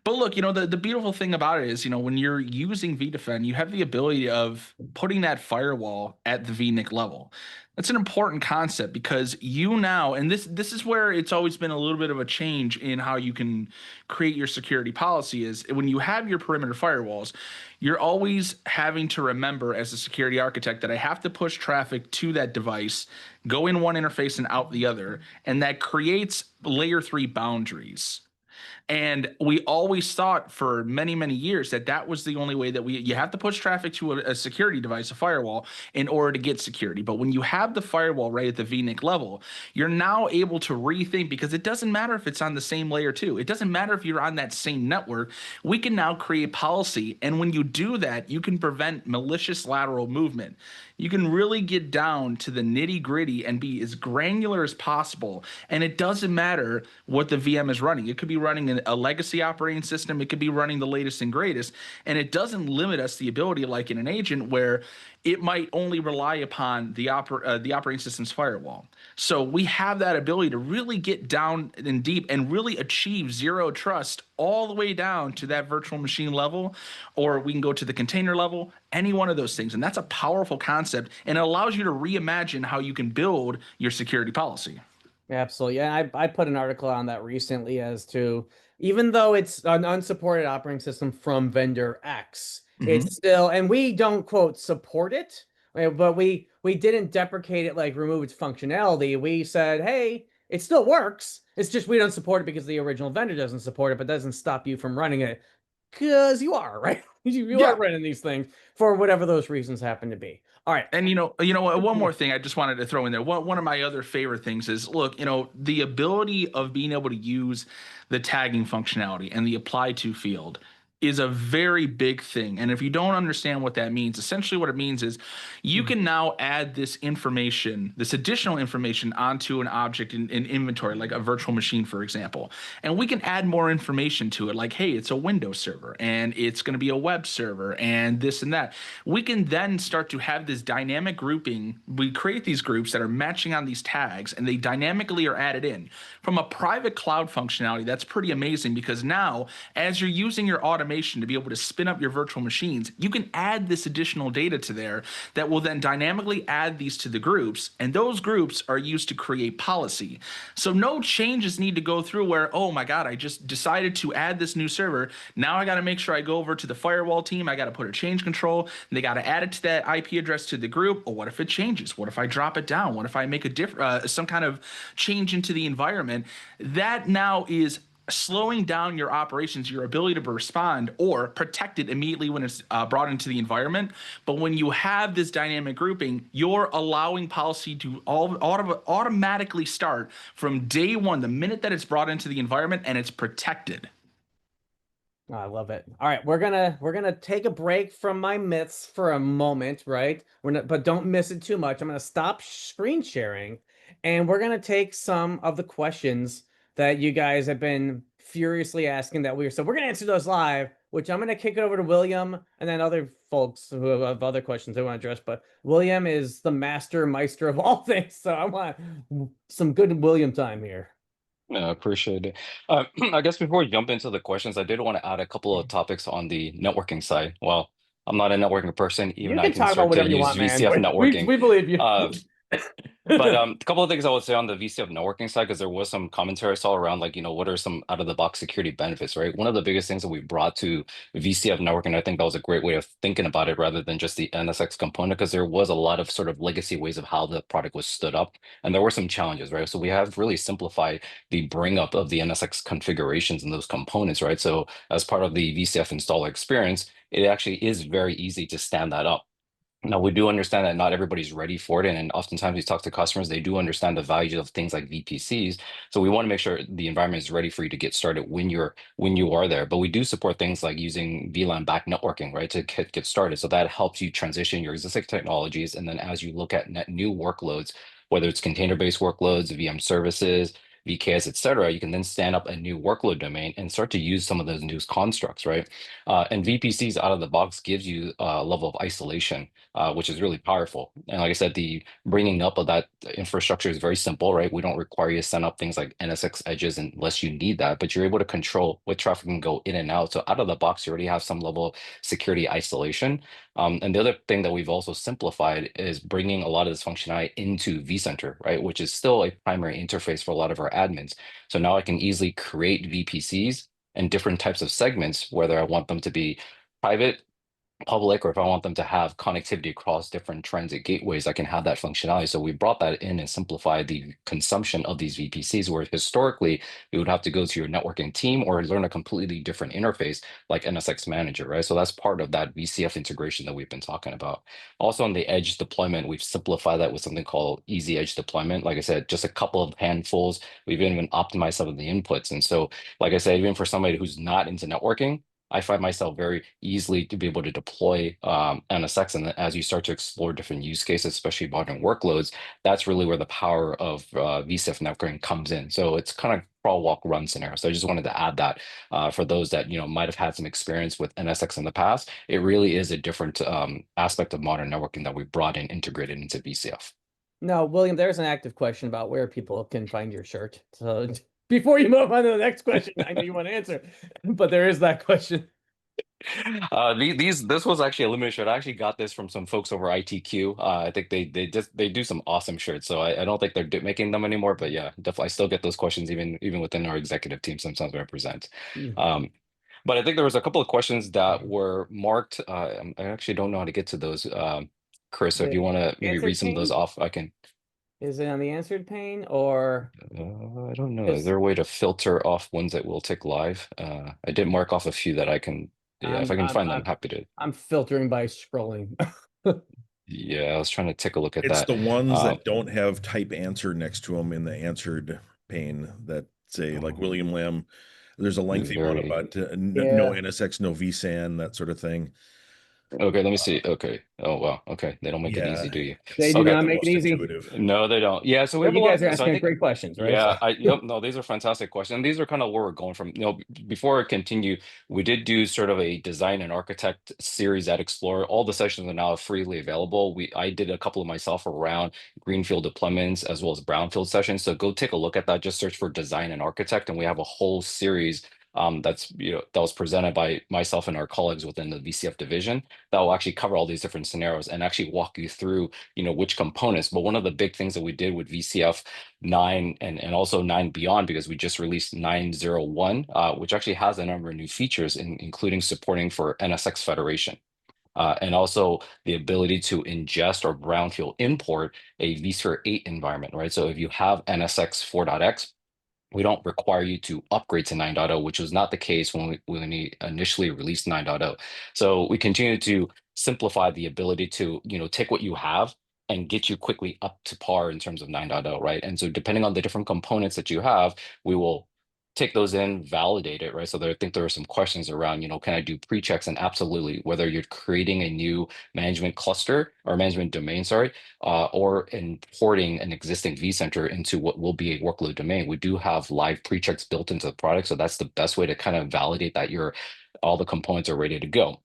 But look, the beautiful thing about it is, when you're using vDefend, you have the ability of putting that firewall at the VNIC level. That's an important concept, because and this is where it's always been a little bit of a change in how you can create your security policy, is when you have your perimeter firewalls, you're always having to remember as a security architect that I have to push traffic to that device, go in one interface and out the other, and that creates layer 3 boundaries. And we always thought for many, many years that was the only way that you have to push traffic to a security device, a firewall, in order to get security. But when you have the firewall right at the VNIC level, you're now able to rethink, because it doesn't matter if it's on the same layer 2. It doesn't matter if you're on that same network. We can now create policy. And when you do that, you can prevent malicious lateral movement. You can really get down to the nitty gritty and be as granular as possible. And it doesn't matter what the VM is running. It could be running a legacy operating system. It could be running the latest and greatest. And it doesn't limit us the ability, like in an agent, where it might only rely upon the operating system's firewall. So we have that ability to really get down and deep and really achieve zero trust all the way down to that virtual machine level, or we can go to the container level, any one of those things. And that's a powerful concept, and it allows you to reimagine how you can build your security policy. Absolutely. Yeah, I put an article on that recently as to, even though it's an unsupported operating system from vendor X, it's still, and we don't quote support it, but we didn't deprecate it, like remove its functionality. We said, hey, it still works. It's just we don't support it because the original vendor doesn't support it, but doesn't stop you from running it, because you are, right? You are running these things for whatever those reasons happen to be. All right. And one more thing I just wanted to throw in there. One of my other favorite things is, look, the ability of being able to use the tagging functionality and the apply to field. is a very big thing. And if you don't understand what that means, essentially what it means is you can now add this information, this additional information onto an object in inventory, like a virtual machine, for example. And we can add more information to it, like, hey, it's a Windows server and it's going to be a web server and this and that. We can then start to have this dynamic grouping. We create these groups that are matching on these tags and they dynamically are added in. From a private cloud functionality, that's pretty amazing because now as you're using your automation to be able to spin up your virtual machines, you can add this additional data to there that will then dynamically add these to the groups, and those groups are used to create policy. So no changes need to go through where, oh my God, I just decided to add this new server. Now I got to make sure I go over to the firewall team. I got to put a change control, and they got to add it to that IP address to the group. Or what if it changes? What if I drop it down? What if I make some kind of change into the environment? That now is slowing down your operations, your ability to respond or protect it immediately when it's brought into the environment. But when you have this dynamic grouping, you're allowing policy to automatically start from day one, the minute that it's brought into the environment, and it's protected. Oh, I love it. All right, we're gonna take a break from my myths for a moment, right? But don't miss it too much. I'm gonna stop screen sharing, and we're gonna take some of the questions that you guys have been furiously asking so we're gonna answer those live, which I'm gonna kick it over to William and then other folks who have other questions they want to address. But William is the meister of all things, so I want some good William time here. I appreciate it. I guess before we jump into the questions, I did want to add a couple of topics on the networking side. Well, I'm not a networking person, even You I can can talk about start to whatever you use want, man. VCF networking. We believe you. But a couple of things I would say on the VCF networking side, because there was some commentary I saw around, like, what are some out of the box security benefits, right? One of the biggest things that we brought to VCF networking, I think that was a great way of thinking about it rather than just the NSX component, because there was a lot of sort of legacy ways of how the product was stood up. And there were some challenges, right? So we have really simplified the bring up of the NSX configurations and those components, right? So as part of the VCF installer experience, it actually is very easy to stand that up. Now, we do understand that not everybody's ready for it. And oftentimes we talk to customers, they do understand the value of things like VPCs. So we want to make sure the environment is ready for you to get started when you are there. But we do support things like using VLAN back networking, right, to get started. So that helps you transition your existing technologies. And then as you look at net new workloads, whether it's container-based workloads, VM services, VKS, et cetera, you can then stand up a new workload domain and start to use some of those new constructs, right? And VPCs out of the box gives you a level of isolation, which is really powerful. And like I said, the bringing up of that infrastructure is very simple, right? We don't require you to send up things like NSX edges unless you need that, but you're able to control what traffic can go in and out. So out of the box, you already have some level of security isolation. And the other thing that we've also simplified is bringing a lot of this functionality into vCenter, right? Which is still a primary interface for a lot of our admins. So now I can easily create VPCs and different types of segments, whether I want them to be private, public, or if I want them to have connectivity across different transit gateways, I can have that functionality. So we brought that in and simplified the consumption of these VPCs, where historically you would have to go to your networking team or learn a completely different interface like NSX Manager, right? So that's part of that VCF integration that we've been talking about. Also on the edge deployment, we've simplified that with something called easy edge deployment. Like I said, just a couple of handfuls. We've even optimized some of the inputs. And so, like I said, even for somebody who's not into networking, I find myself very easily to be able to deploy NSX. And as you start to explore different use cases, especially modern workloads, that's really where the power of VCF networking comes in. So it's kind of crawl, walk, run scenario. So I just wanted to add that for those that might have had some experience with NSX in the past. It really is a different aspect of modern networking that we brought in integrated into VCF. No, William, there's an active question about where people can find your shirt. So before you move on to the next question, I know you want to answer, but there is that question. This was actually a limited shirt. I actually got this from some folks over ITQ. I think they do some awesome shirts. So I don't think they're making them anymore. But yeah, definitely I still get those questions even within our executive team sometimes when I present. But I think there was a couple of questions that were marked. I actually don't know how to get to those. Chris, so if you want to maybe read some of those off, I can. Is it on the answered pane or? I don't know. Is there a way to filter off ones that will take live? I did mark off a few that I can. Yeah, if I can find them, I'm happy to. I'm filtering by scrolling. Yeah, I was trying to take a look at that. It's the ones that don't have type answer next to them in the answered pane that say like William Lamb There's a lengthy one Very. about Yeah. no NSX, no vSAN, that sort of thing. Okay, let me see. Okay. Oh wow. Okay, they don't make it Yeah, easy, do you? They it's do Okay. not the make it most easy. intuitive. No, they don't. Yeah, so we But have a you lot. guys are So I asking think, great questions, right? yeah, So- yep, no, these are fantastic questions. And these are kind of where we're going from. Before I continue, we did do sort of a design and architect series at Explorer. All the sessions are now freely available. I did a couple of myself around greenfield deployments as well as brownfield sessions. So go take a look at that. Just search for design and architect, and we have a whole series that was presented by myself and our colleagues within the VCF division that will actually cover all these different scenarios and actually walk you through which components. But one of the big things that we did with VCF 9 and also 9 beyond, because we just released 9.0.1, which actually has a number of new features, including supporting for NSX federation. And also the ability to ingest or brownfield import a vSphere 8 environment, right? So if you have NSX 4.x, we don't require you to upgrade to 9.0, which was not the case when we initially released 9.0. So we continue to simplify the ability to take what you have and get you quickly up to par in terms of 9.0, right? And so depending on the different components that you have, we will take those in, validate it, right? So I think there are some questions around, can I do pre-checks? And absolutely, whether you're creating a new management cluster or management domain, sorry, or importing an existing vCenter into what will be a workload domain, we do have live pre-checks built into the product. So that's the best way to kind of validate that all the components are ready to go.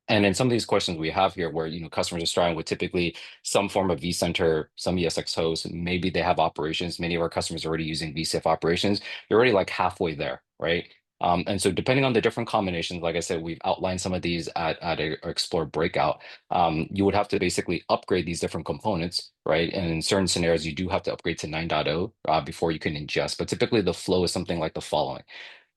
And in some of these questions we have here where customers are starting with typically some form of vCenter, some ESX host, maybe they have operations. Many of our customers are already using VCF operations. You're already like halfway there, right? And so depending on the different combinations, like I said, we've outlined some of these at our Explore breakout. You would have to basically upgrade these different components, right? And in certain scenarios, you do have to upgrade to 9.0 before you can ingest. But typically the flow is something like the following.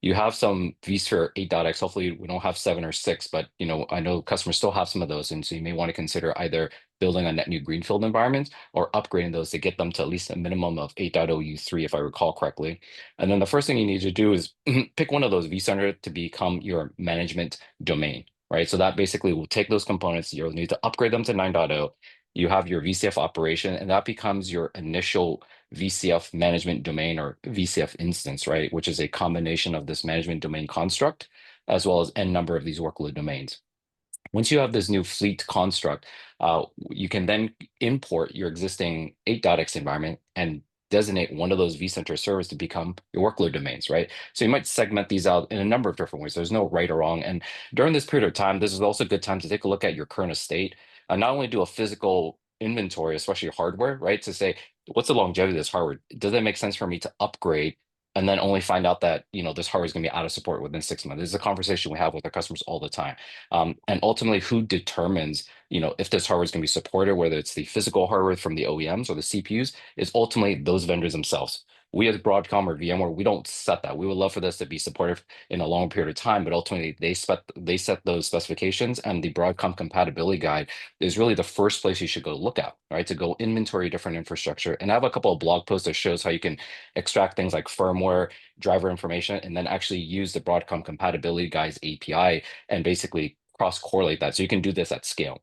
You have some vSphere 8.x. Hopefully we don't have 7 or 6, but I know customers still have some of those. And so you may want to consider either building a net new greenfield environment or upgrading those to get them to at least a minimum of 8.0 U3, if I recall correctly. And then the first thing you need to do is pick one of those vCenter to become your management domain, right? So that basically will take those components. You'll need to upgrade them to 9.0. You have your VCF operation, and that becomes your initial VCF management domain or VCF instance, right? Which is a combination of this management domain construct, as well as n number of these workload domains. Once you have this new fleet construct, you can then import your existing 8.x environment and designate one of those vCenter servers to become your workload domains, right? So you might segment these out in a number of different ways. There's no right or wrong. And during this period of time, this is also a good time to take a look at your current estate and not only do a physical inventory, especially hardware, right? To say, what's the longevity of this hardware? Does it make sense for me to upgrade and then only find out that this hardware is going to be out of support within 6 months? This is a conversation we have with our customers all the time. And ultimately, who determines if this hardware is going to be supported, whether it's the physical hardware from the OEMs or the CPUs, is ultimately those vendors themselves. We as Broadcom or VMware, we don't set that. We would love for this to be supported in a long period of time, but ultimately they set those specifications, and the Broadcom compatibility guide is really the first place you should go look at, right? To go inventory different infrastructure. And I have a couple of blog posts that shows how you can extract things like firmware, driver information, and then actually use the Broadcom compatibility guide's API and basically cross-correlate that. So you can do this at scale.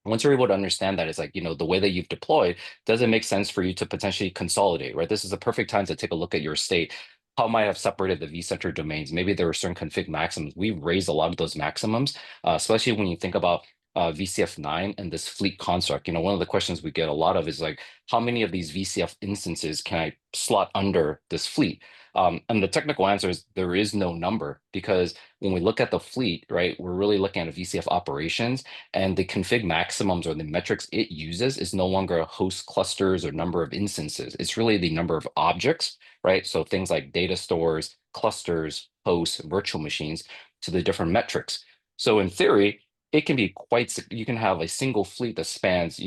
Once you're able to understand that, it's like, the way that you've deployed, does it make sense for you to potentially consolidate, right? This is the perfect time to take a look at your state. How might I have separated the vCenter domains? Maybe there were certain config maximums. We've raised a lot of those maximums, especially when you think about VCF 9 and this fleet construct. One of the questions we get a lot of is like, how many of these VCF instances can I slot under this fleet? And the technical answer is there is no number, because when we look at the fleet, right, we're really looking at a VCF operations, and the config maximums or the metrics it uses is no longer host clusters or number of instances. It's really the number of objects, right? So things like data stores, clusters, hosts, virtual machines, to the different metrics. So in theory, it can be you can have a single fleet that spans,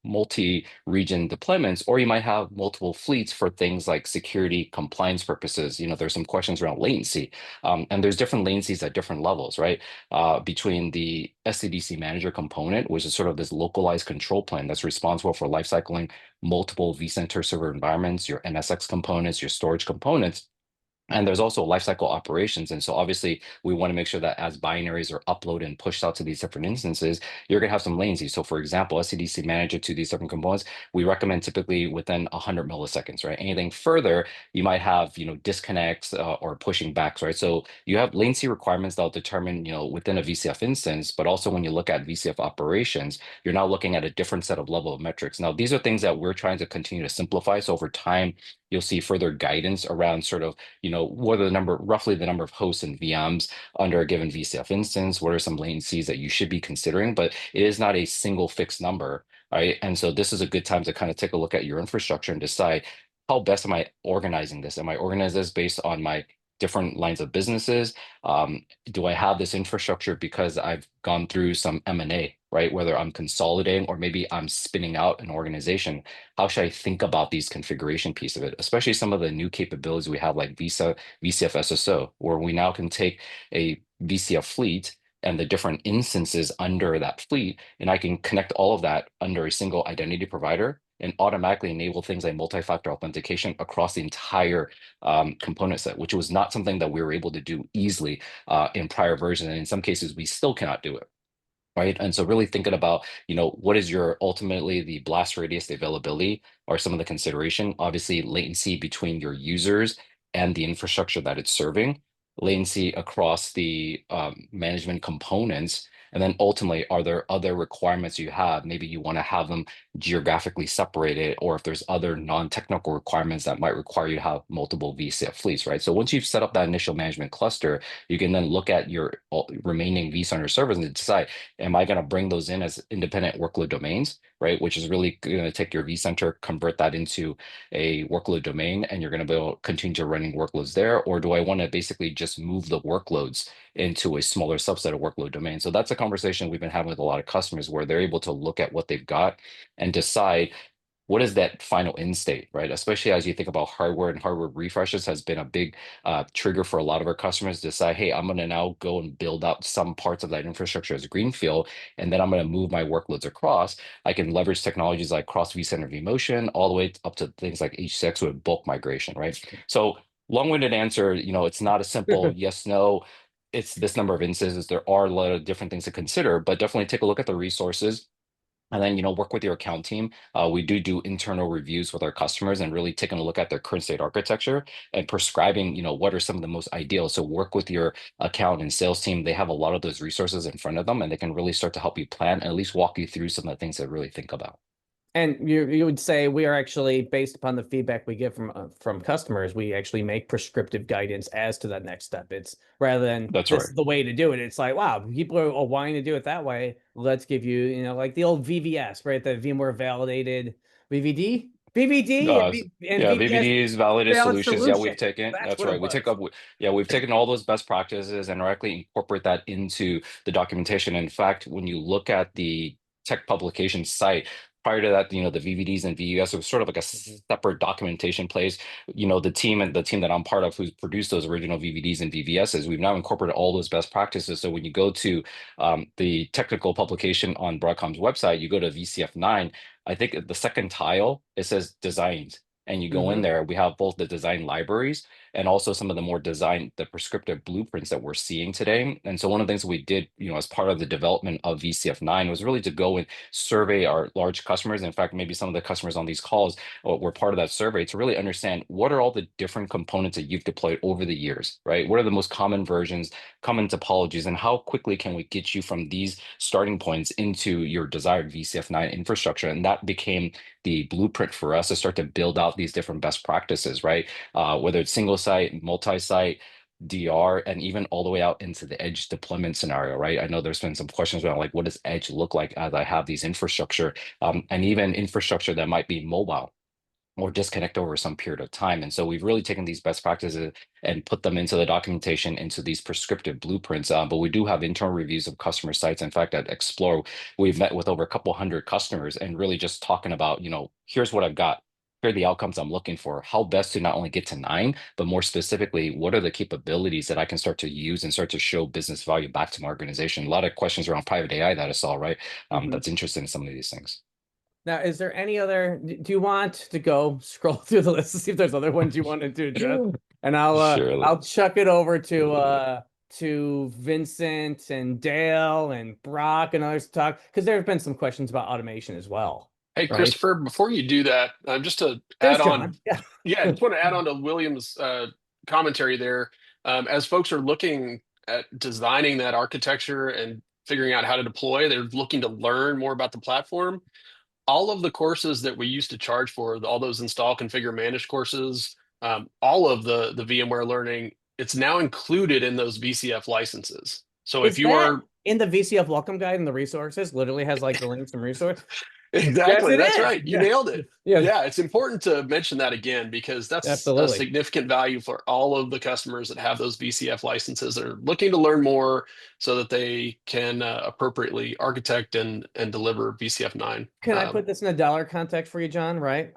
multi-region deployments, or you might have multiple fleets for things like security compliance purposes. There's some questions around latency, and there's different latencies at different levels, right? Between the SCDC manager component, which is sort of this localized control plane that's responsible for lifecycling multiple vCenter server environments, your NSX components, your storage components, And there's also lifecycle operations. And so obviously we want to make sure that as binaries are uploaded and pushed out to these different instances, you're going to have some latency. So for example, SCDC manager to these different components, we recommend typically within 100 milliseconds, right? Anything further, you might have, disconnects or pushing backs, right? So you have latency requirements that'll determine, within a VCF instance, but also when you look at VCF operations, you're now looking at a different set of level of metrics. Now, these are things that we're trying to continue to simplify. So over time, you'll see further guidance around sort of, what are roughly the number of hosts and VMs under a given VCF instance? What are some latencies that you should be considering? But it is not a single fixed number, right? And so this is a good time to kind of take a look at your infrastructure and decide how best am I organizing this? Am I organizing this based on my different lines of businesses? Do I have this infrastructure because I've gone through some M&A, right? Whether I'm consolidating or maybe I'm spinning out an organization. How should I think about these configuration piece of it, especially some of the new capabilities we have like VCF SSO, where we now can take a VCF fleet and the different instances under that fleet, and I can connect all of that under a single identity provider and automatically enable things like multi-factor authentication across the entire component set, which was not something that we were able to do easily in prior versions. And in some cases, we still cannot do it. Right. And so really thinking about, what is your ultimately the blast radius, the availability, or some of the consideration, obviously latency between your users and the infrastructure that it's serving, latency across the management components. And then ultimately, are there other requirements you have? Maybe you want to have them geographically separated, or if there's other non-technical requirements that might require you to have multiple VCF fleets, right? So once you've set up that initial management cluster, you can then look at your remaining vCenter servers and decide, am I going to bring those in as independent workload domains, right? Which is really going to take your vCenter, convert that into a workload domain, and you're going to be able to continue to running workloads there. Or do I want to basically just move the workloads into a smaller subset of workload domains? So that's a conversation we've been having with a lot of customers where they're able to look at what they've got and decide what is that final end state, right? Especially as you think about hardware, and hardware refreshes has been a big trigger for a lot of our customers to decide, hey, I'm going to now go and build out some parts of that infrastructure as a greenfield, and then I'm going to move my workloads across. I can leverage technologies like cross vCenter vMotion all the way up to things like H6 with bulk migration, right? So long-winded answer, it's not a simple yes, no. It's this number of instances. There are a lot of different things to consider, but definitely take a look at the resources. And then, work with your account team. We do internal reviews with our customers and really taking a look at their current state architecture and prescribing, what are some of the most ideal. So work with your account and sales team. They have a lot of those resources in front of them, and they can really start to help you plan and at least walk you through some of the things to really think about. And you would say we are actually, based upon the feedback we get from customers, we actually make prescriptive guidance as to that next step. It's rather than That's this right. is the way to do it. It's like, wow, people are wanting to do it that way. Let's give you, like the old VVS, right? The VMware validated VVD. VVD and Yeah, VVS VVDs, validated valid solutions. Yeah, solution. we've taken. That's That's what it right. We've taken all those best practices and directly incorporate that into the documentation. In fact, when you look at the tech publication site, prior to that, the VVDs and VUS, it was sort of like a separate documentation place. The team that I'm part of who's produced those original VVDs and VVSs, we've now incorporated all those best practices. So when you go to the technical publication on Broadcom's website, you go to VCF 9. I think the second tile, it says designs. And you go in there, we have both the design libraries and also some of the prescriptive blueprints that we're seeing today. And so one of the things we did, as part of the development of VCF 9 was really to go and survey our large customers. In fact, maybe some of the customers on these calls were part of that survey to really understand what are all the different components that you've deployed over the years, right? What are the most common versions, common topologies, and how quickly can we get you from these starting points into your desired VCF 9 infrastructure? And that became the blueprint for us to start to build out these different best practices, right? Whether it's single site, multi-site, DR, and even all the way out into the edge deployment scenario, right? I know there's been some questions around like, what does edge look like as I have these infrastructure, and even infrastructure that might be mobile or disconnect over some period of time. And so we've really taken these best practices and put them into the documentation, into these prescriptive blueprints. But we do have internal reviews of customer sites. In fact, at Explore, we've met with over a couple hundred customers and really just talking about, here's what I've got. Here are the outcomes I'm looking for. How best to not only get to 9, but more specifically, what are the capabilities that I can start to use and start to show business value back to my organization? A lot of questions around private AI that I saw, right? That's interested in some of these things. Now, is there any other, do you want to go scroll through the list to see if there's other ones you wanted to address? and I'll Surely. chuck it over to Vincent and Dale and Brock and others to talk, because there have been some questions about automation as well. Hey, Right. Christopher, before you do that, just to There's add John. on, Yeah. I just want to add on to William's commentary there. As folks are looking at designing that architecture and figuring out how to deploy, they're looking to learn more about the platform. All of the courses that we used to charge for, all those install, configure, manage courses, all of the VMware learning, it's now included in those VCF licenses. So Is if you that are in the VCF welcome guide and the resources, literally has like the links and resources? exactly, Yes, it that's is. right. You Yeah. nailed it. Yeah. Yeah, it's important to mention that again because that's a Absolutely. significant value for all of the customers that have those VCF licenses that are looking to learn more so that they can appropriately architect and deliver VCF 9. Can I put this in a dollar context for you, John? Right?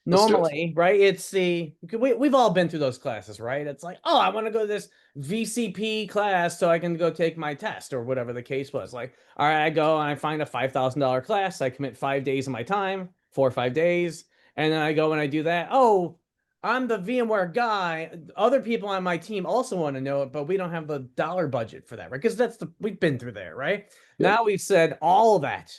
Let's do it. Normally, right? It's we've all been through those classes, right? It's like, oh, I want to go to this VCP class so I can go take my test or whatever the case was. Like, all right, I go and I find a $5,000 class. I commit 5 days of my time, 4 or 5 days, and then I go and I do that. Oh, I'm the VMware guy. Other people on my team also want to know it, but we don't have the dollar budget for that, right? Because we've been through there, right? Yep. Now we've said all that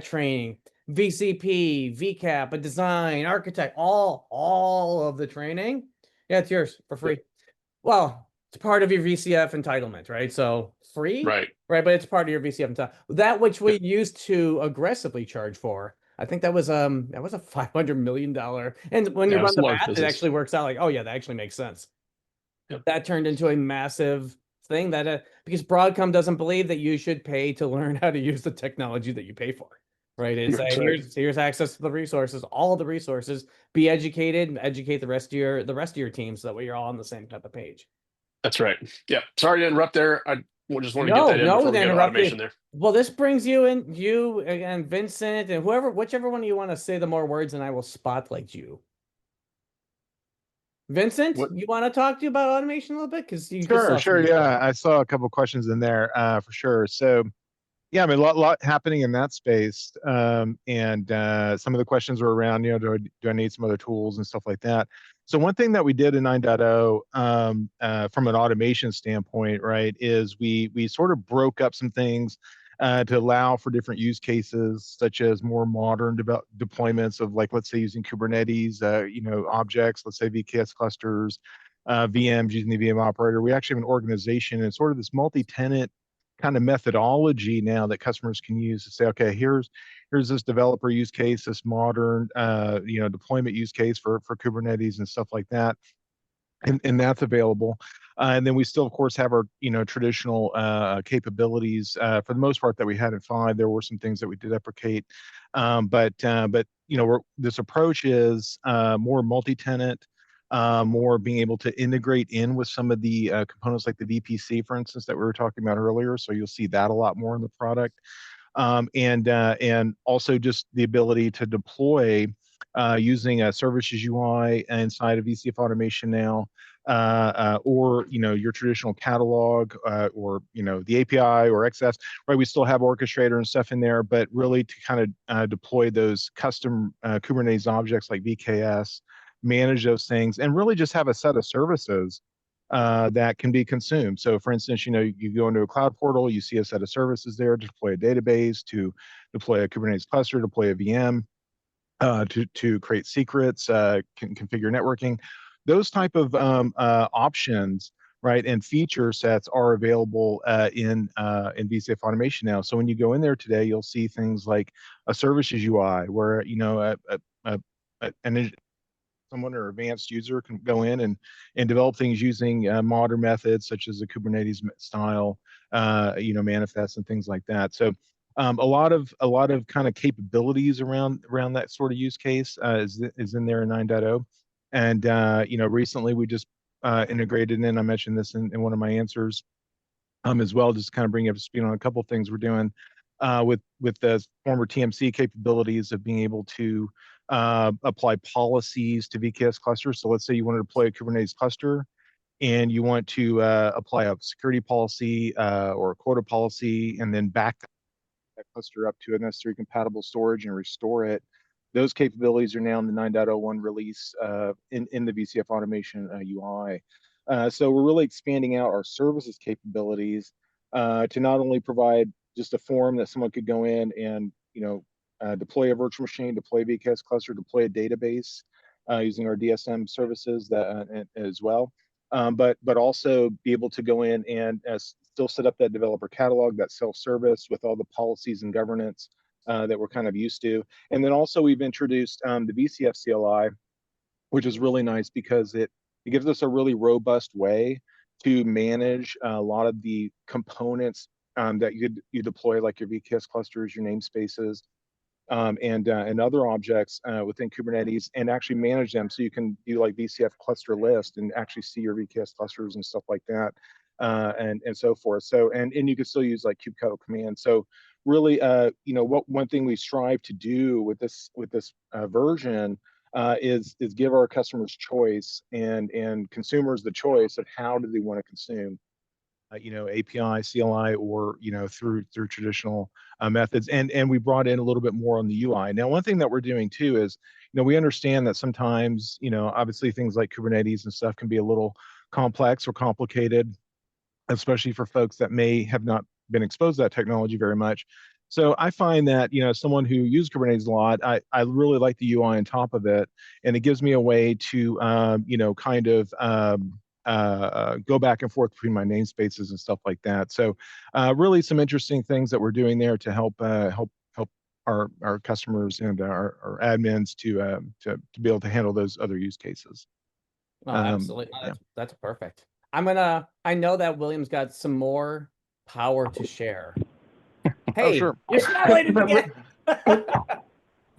training, VCP, VCAP, a design, architect, all of the training. Yeah, it's yours for free. Well, it's part of your VCF entitlement, right? So free, Right. but it's part of your VCF entitlement. That which we used to aggressively charge for. I think that was a $500 million. And when you run the math, it actually works out like, oh yeah, that actually makes sense. Yep. That turned into a massive thing that because Broadcom doesn't believe that you should pay to learn how to use the technology that you pay for. Right. It's here's access to the resources, all of the resources, be educated and educate the rest of your team so that way you're all on the same type of page. That's right. Yeah. Sorry to interrupt there. I just want to get that in before we go to automation there. Well, this brings you in, you and Vincent and whichever one you want to say the more words, and I will spotlight you. Vincent, you want to talk to you about automation a little bit? Because you sure. Yeah, I saw a couple of questions in there for sure. So yeah, I mean, a lot happening in that space. And some of the questions were around, do I need some other tools and stuff like that. So one thing that we did in 9.0 from an automation standpoint, right, is we sort of broke up some things to allow for different use cases, such as more modern deployments of, like, let's say using Kubernetes, objects, let's say VKS clusters, VMs using the VM operator. We actually have an organization and sort of this multi-tenant kind of methodology now that customers can use to say, okay, here's this developer use case, this modern deployment use case for Kubernetes and stuff like that, and that's available. And then we still, of course, have our traditional capabilities for the most part that we had at 5. There were some things that we did deprecate, but this approach is more multi-tenant. More being able to integrate in with some of the components like the VPC, for instance, that we were talking about earlier. So you'll see that a lot more in the product. And also just the ability to deploy using a services UI inside of VCF automation now, or your traditional catalog, or the API or XS, right? We still have orchestrator and stuff in there, but really to kind of deploy those custom Kubernetes objects like VKS, manage those things, and really just have a set of services that can be consumed. So for instance, you go into a cloud portal, you see a set of services there to deploy a database, to deploy a Kubernetes cluster, deploy a VM, to create secrets, configure networking. Those type of options, right, and feature sets are available in VCF automation now. So when you go in there today, you'll see things like a services UI where someone or advanced user can go in and develop things using modern methods such as the Kubernetes style, manifests and things like that. So a lot of kind of capabilities around that sort of use case is in there in 9.0. And recently we just integrated in. I mentioned this in one of my answers as well, just kind of bring you up to speed on a couple of things we're doing with the former TMC capabilities of being able to apply policies to VKS clusters. So let's say you want to deploy a Kubernetes cluster and you want to apply a security policy or a quota policy, and then back that cluster up to a necessary compatible storage and restore it those capabilities are now in the 9.01 release in the VCF automation UI. So we're really expanding out our services capabilities to not only provide just a form that someone could go in and deploy a virtual machine, deploy a VKS cluster, deploy a database using our DSM services as well, but also be able to go in and still set up that developer catalog, that self-service with all the policies and governance that we're kind of used to. And then also we've introduced the VCF CLI, which is really nice because it gives us a really robust way to manage a lot of the components that you deploy, like your VKS clusters, your namespaces, and other objects within Kubernetes, and actually manage them. So you can do like VCF cluster list and actually see your VKS clusters and stuff like that, and so forth. So and you can still use like kubectl command. So really, one thing we strive to do with this version is give our customers choice and consumers the choice of how do they want to consume. API, CLI, or through traditional methods, and we brought in a little bit more on the UI. Now, one thing that we're doing too is, we understand that sometimes, obviously things like Kubernetes and stuff can be a little complex or complicated, especially for folks that may have not been exposed to that technology very much. So I find that, someone who uses Kubernetes a lot, I really like the UI on top of it, and it gives me a way to, kind of go back and forth between my namespaces and stuff like that. So really some interesting things that we're doing there to help our customers and our admins to be able to handle those other use cases. Oh, absolutely. Yeah. That's perfect. I know that William's got some more power to share. Hey, sure. You're smiling again.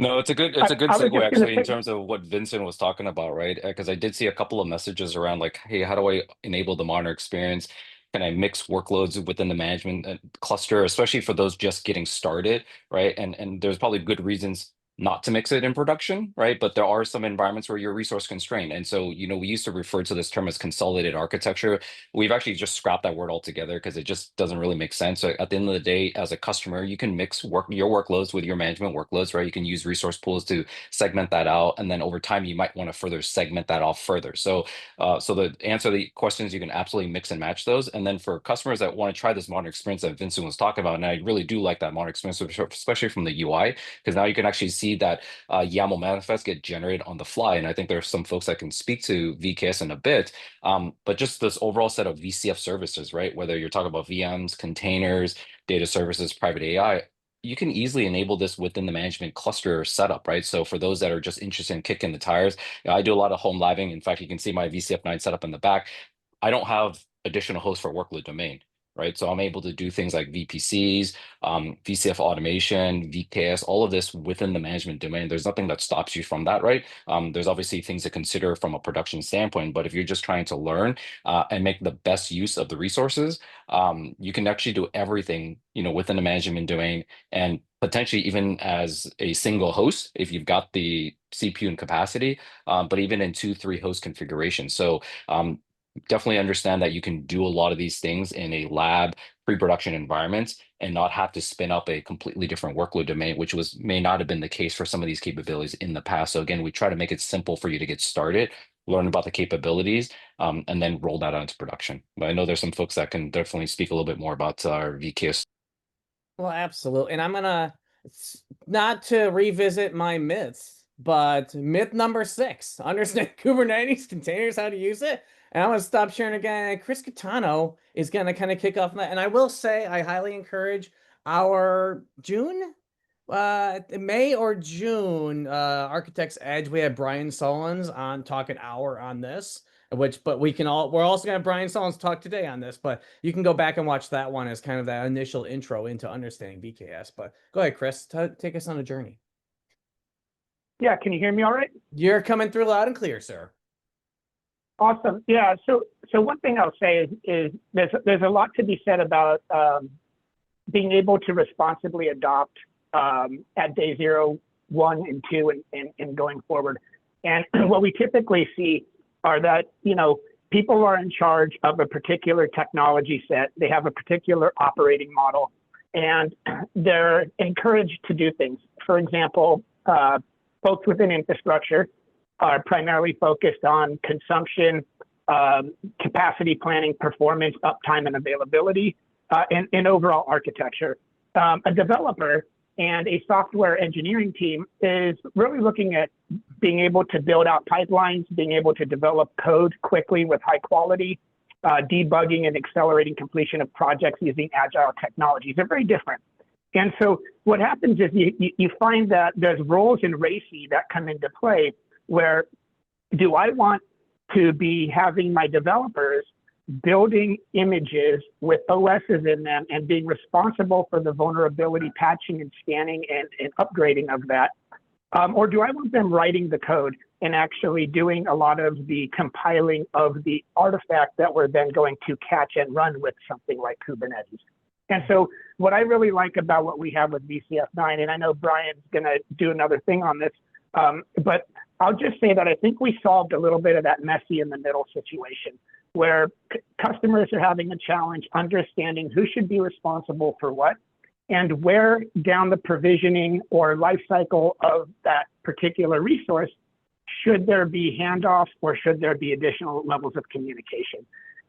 No, it's a good segue actually in terms of what Vincent was talking about, right? Because I did see a couple of messages around like, hey, how do I enable the monitor experience? Can I mix workloads within the management cluster, especially for those just getting started, right? And there's probably good reasons not to mix it in production, right? But there are some environments where you're resource constrained. And so, we used to refer to this term as consolidated architecture. We've actually just scrapped that word altogether because it just doesn't really make sense. So at the end of the day, as a customer, you can mix your workloads with your management workloads, right? You can use resource pools to segment that out. And then over time, you might want to further segment that off further. So the answer to the questions, you can absolutely mix and match those. And then for customers that want to try this modern experience that Vincent was talking about, and I really do like that modern experience, especially from the UI, because now you can actually see that YAML manifest get generated on the fly. And I think there are some folks that can speak to VKS in a bit, but just this overall set of VCF services, right? Whether you're talking about VMs, containers, data services, private AI, you can easily enable this within the management cluster setup, right? So for those that are just interested in kicking the tires, I do a lot of home living. In fact, you can see my VCF 9 setup in the back. I don't have additional hosts for workload domain, right? So I'm able to do things like VPCs, VCF automation, VKS, all of this within the management domain. There's nothing that stops you from that, right? There's obviously things to consider from a production standpoint, but if you're just trying to learn and make the best use of the resources, you can actually do everything, within the management domain, and potentially even as a single host if you've got the CPU and capacity, but even in 2-3 host configuration. So definitely understand that you can do a lot of these things in a lab pre-production environment and not have to spin up a completely different workload domain, which may not have been the case for some of these capabilities in the past. So again, we try to make it simple for you to get started, learn about the capabilities, and then roll that out into production. But I know there's some folks that can definitely speak a little bit more about our VKS. Well, absolutely. And I'm gonna, not to revisit my myths, but myth number 6, understand Kubernetes containers, how to use it. And I'm going to stop sharing again. Chris Catano is going to kind of kick off that. And I will say, I highly encourage our May or June Architects Edge. We had Brian Sullins on talk an hour on this, but we're also going to have Brian Sullins talk today on this, but you can go back and watch that one as kind of that initial intro into understanding VKS. But go ahead, Chris, take us on a journey. Yeah, can you hear me all right? You're coming through loud and clear, sir. Awesome. Yeah. So one thing I'll say is there's a lot to be said about being able to responsibly adopt at day 0, 1, and 2, and going forward. And what we typically see are that people are in charge of a particular technology set. They have a particular operating model, and they're encouraged to do things. For example, folks within infrastructure are primarily focused on consumption, capacity planning, performance, uptime, and availability, and overall architecture. A developer and a software engineering team is really looking at being able to build out pipelines, being able to develop code quickly with high quality, debugging and accelerating completion of projects using agile technologies. They're very different. And so what happens is you find that there's roles in RACI that come into play where do I want to be having my developers building images with OSs in them and being responsible for the vulnerability patching and scanning and upgrading of that? Or do I want them writing the code and actually doing a lot of the compiling of the artifact that we're then going to catch and run with something like Kubernetes? And so what I really like about what we have with VCF 9, and I know Brian's going to do another thing on this, but I'll just say that I think we solved a little bit of that messy in the middle situation where customers are having a challenge understanding who should be responsible for what and where down the provisioning or life cycle of that particular resource should there be handoffs or should there be additional levels of communication.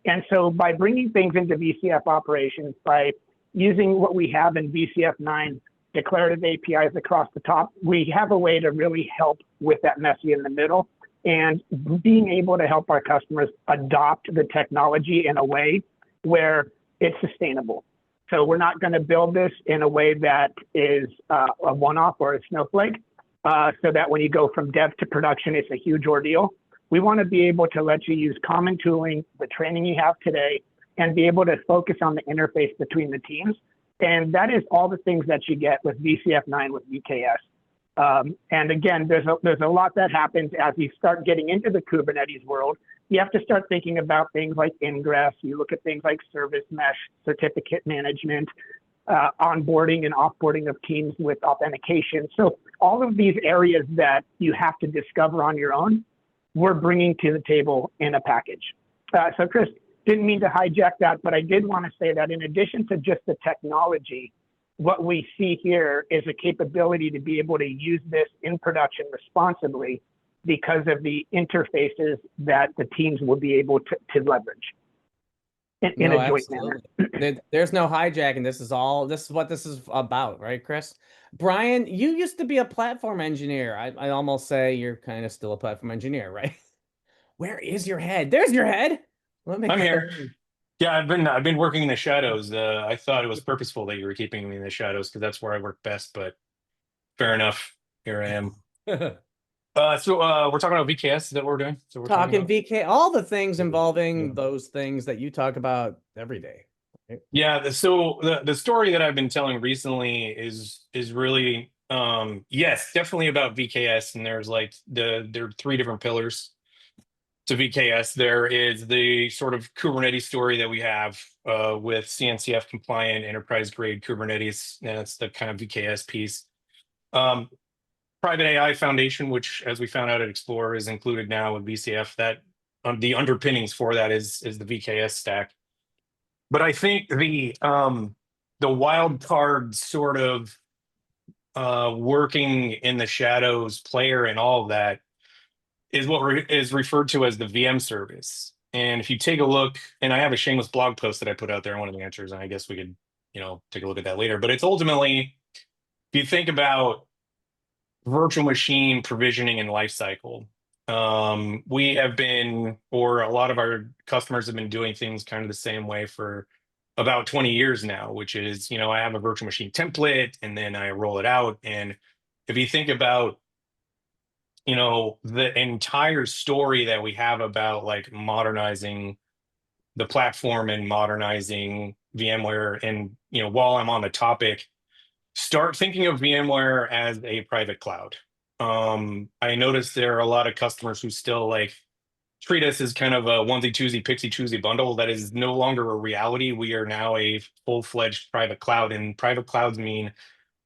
And so by bringing things into VCF operations, by using what we have in VCF 9, declarative APIs across the top, we have a way to really help with that messy in the middle and being able to help our customers adopt the technology in a way where it's sustainable. So we're not going to build this in a way that is a one-off or a snowflake, so that when you go from dev to production, it's a huge ordeal. We want to be able to let you use common tooling, the training you have today, and be able to focus on the interface between the teams. And that is all the things that you get with VCF 9 with VKS. And again, there's a lot that happens as you start getting into the Kubernetes world. You have to start thinking about things like ingress. You look at things like service mesh, certificate management, onboarding and offboarding of teams with authentication. So all of these areas that you have to discover on your own, we're bringing to the table in a package. So Chris, didn't mean to hijack that, but I did want to say that in addition to just the technology, what we see here is a capability to be able to use this in production responsibly because of the interfaces that the teams will be able to leverage in a joint manner. There's no hijacking. This is what this is about, right, Chris? Brian, you used to be a platform engineer. I almost say you're kind of still a platform engineer, right? Where is your head? There's your head. I'm here. Yeah, I've been working in the shadows. I thought it was purposeful that you were keeping me in the shadows because that's where I work best. But fair enough. Here I am. So we're talking about VKS. Is that what we're doing? So we're talking VK, all the things involving those things that you talk about every day. Right? Yeah. So the story that I've been telling recently is really yes, definitely about VKS. And there's like there are three different pillars to VKS. There is the sort of Kubernetes story that we have with CNCF compliant enterprise grade Kubernetes. That's the kind of VKS piece. Private AI Foundation, which as we found out at Explorer is included now with VCF, that the underpinnings for that is the VKS stack. But I think the wild card sort of working in the shadows player and all of that is what is referred to as the VM service. And if you take a look, and I have a shameless blog post that I put out there in one of the answers, and I guess we could, take a look at that later. But it's ultimately, if you think about virtual machine provisioning and lifecycle, we have been, or a lot of our customers have been doing things kind of the same way for about 20 years now, which is, I have a virtual machine template and then I roll it out. And if you think about the entire story that we have about like modernizing the platform and modernizing VMware. And, while I'm on the topic, start thinking of VMware as a private cloud. I noticed there are a lot of customers who still treat us as kind of a onesie, twosie, pixie choosy bundle. That is no longer a reality. We are now a full-fledged private cloud, and private clouds mean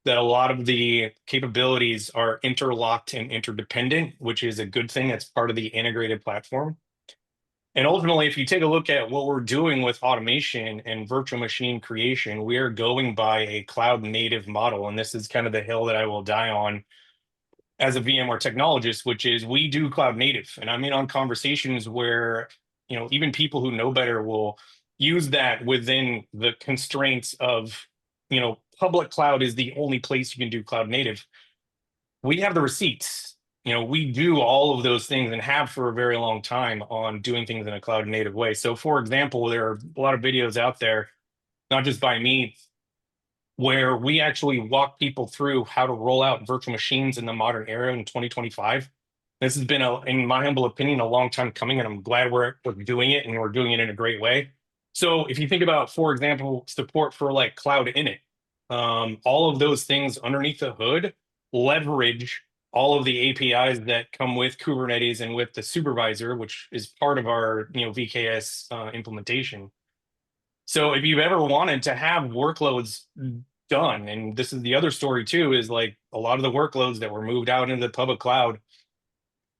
that a lot of the capabilities are interlocked and interdependent, which is a good thing. That's part of the integrated platform. And ultimately, if you take a look at what we're doing with automation and virtual machine creation, we are going by a cloud native model. And this is kind of the hill that I will die on as a VMware technologist, which is we do cloud native. And I'm in on conversations where, even people who know better will use that within the constraints of, public cloud is the only place you can do cloud native. We have the receipts. We do all of those things and have for a very long time on doing things in a cloud native way. So for example, there are a lot of videos out there, not just by me, where we actually walk people through how to roll out virtual machines in the modern era in 2025. This has been, in my humble opinion, a long time coming, and I'm glad we're doing it, and we're doing it in a great way. So if you think about, for example, support for like cloud init, all of those things underneath the hood leverage all of the APIs that come with Kubernetes and with the supervisor, which is part of our VKS implementation. So if you've ever wanted to have workloads done, and this is the other story too, is like a lot of the workloads that were moved out into the public cloud,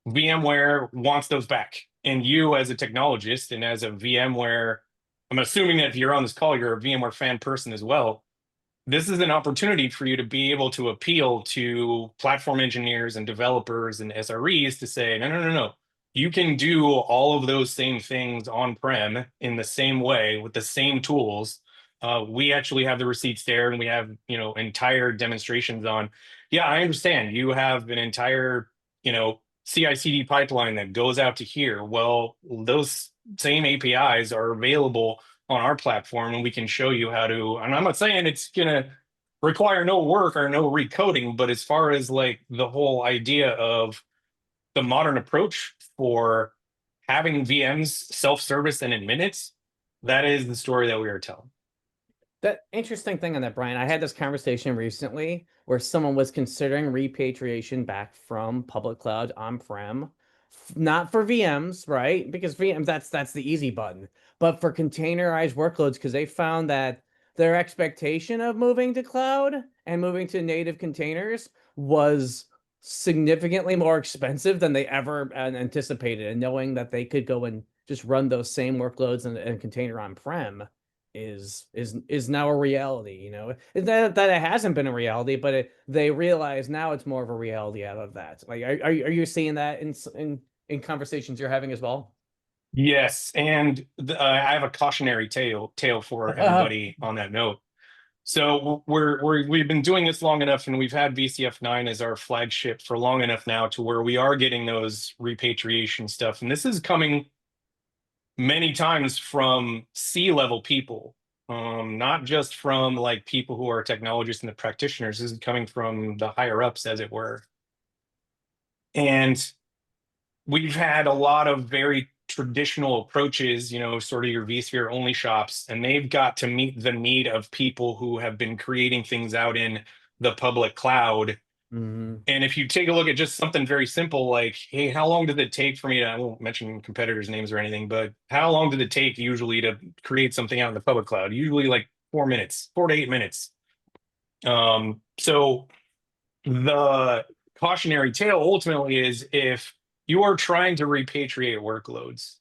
VMware wants those back. And you as a technologist and as a VMware, I'm assuming that if you're on this call, you're a VMware fan person as well. This is an opportunity for you to be able to appeal to platform engineers and developers and SREs to say, no. You can do all of those same things on-prem in the same way with the same tools. We actually have the receipts there, and we have entire demonstrations on. Yeah, I understand you have an entire CI/CD pipeline that goes out to here. Well, those same APIs are available on our platform, and we can show you how to. And I'm not saying it's gonna require no work or no recoding, but as far as like the whole idea of the modern approach for having VMs self-service and in minutes, that is the story that we are telling. That interesting thing on that, Brian, I had this conversation recently where someone was considering repatriation back from public cloud on-prem, not for VMs, right? Because VMs, that's the easy button, but for containerized workloads, because they found that their expectation of moving to cloud and moving to native containers was significantly more expensive than they ever anticipated, and knowing that they could go and just run those same workloads and container on-prem is now a reality. That it hasn't been a reality, but they realize now it's more of a reality out of that. Like, are you seeing that in conversations you're having as well? Yes, and I have a cautionary tale for everybody on that note. So we've been doing this long enough, and we've had VCF 9 as our flagship for long enough now to where we are getting those repatriation stuff. And this is coming many times from C-level people, not just from like people who are technologists and the practitioners. This is coming from the higher ups, as it were. And we've had a lot of very traditional approaches, sort of your vSphere only shops, and they've got to meet the need of people who have been creating things out in the public cloud. Mm-hmm. And if you take a look at just something very simple, like, hey, how long did it take for me to, I won't mention competitors' names or anything, but how long did it take usually to create something out in the public cloud? Usually like 4 minutes, 4 to 8 minutes. So the cautionary tale ultimately is if you are trying to repatriate workloads,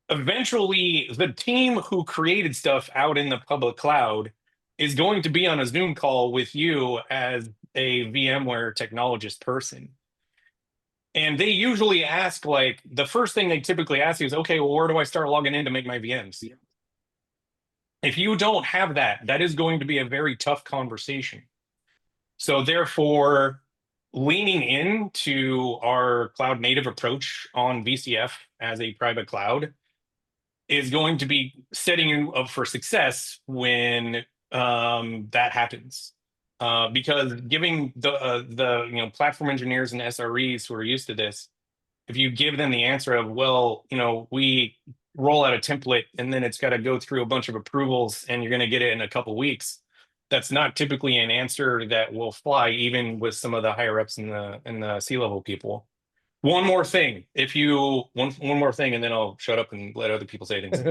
eventually the team who created stuff out in the public cloud is going to be on a Zoom call with you as a VMware technologist person. And they usually ask, like, the first thing they typically ask you is, okay, well, where do I start logging in to make my VMs? If you don't have that, that is going to be a very tough conversation. So therefore, leaning into our cloud native approach on VCF as a private cloud is going to be setting you up for success when that happens. Because giving the platform engineers and SREs who are used to this, if you give them the answer of, well, we roll out a template and then it's got to go through a bunch of approvals and you're going to get it in a couple weeks, that's not typically an answer that will fly, even with some of the higher ups in the C-level people. One more thing, one more thing, and then I'll shut up and let other people say things.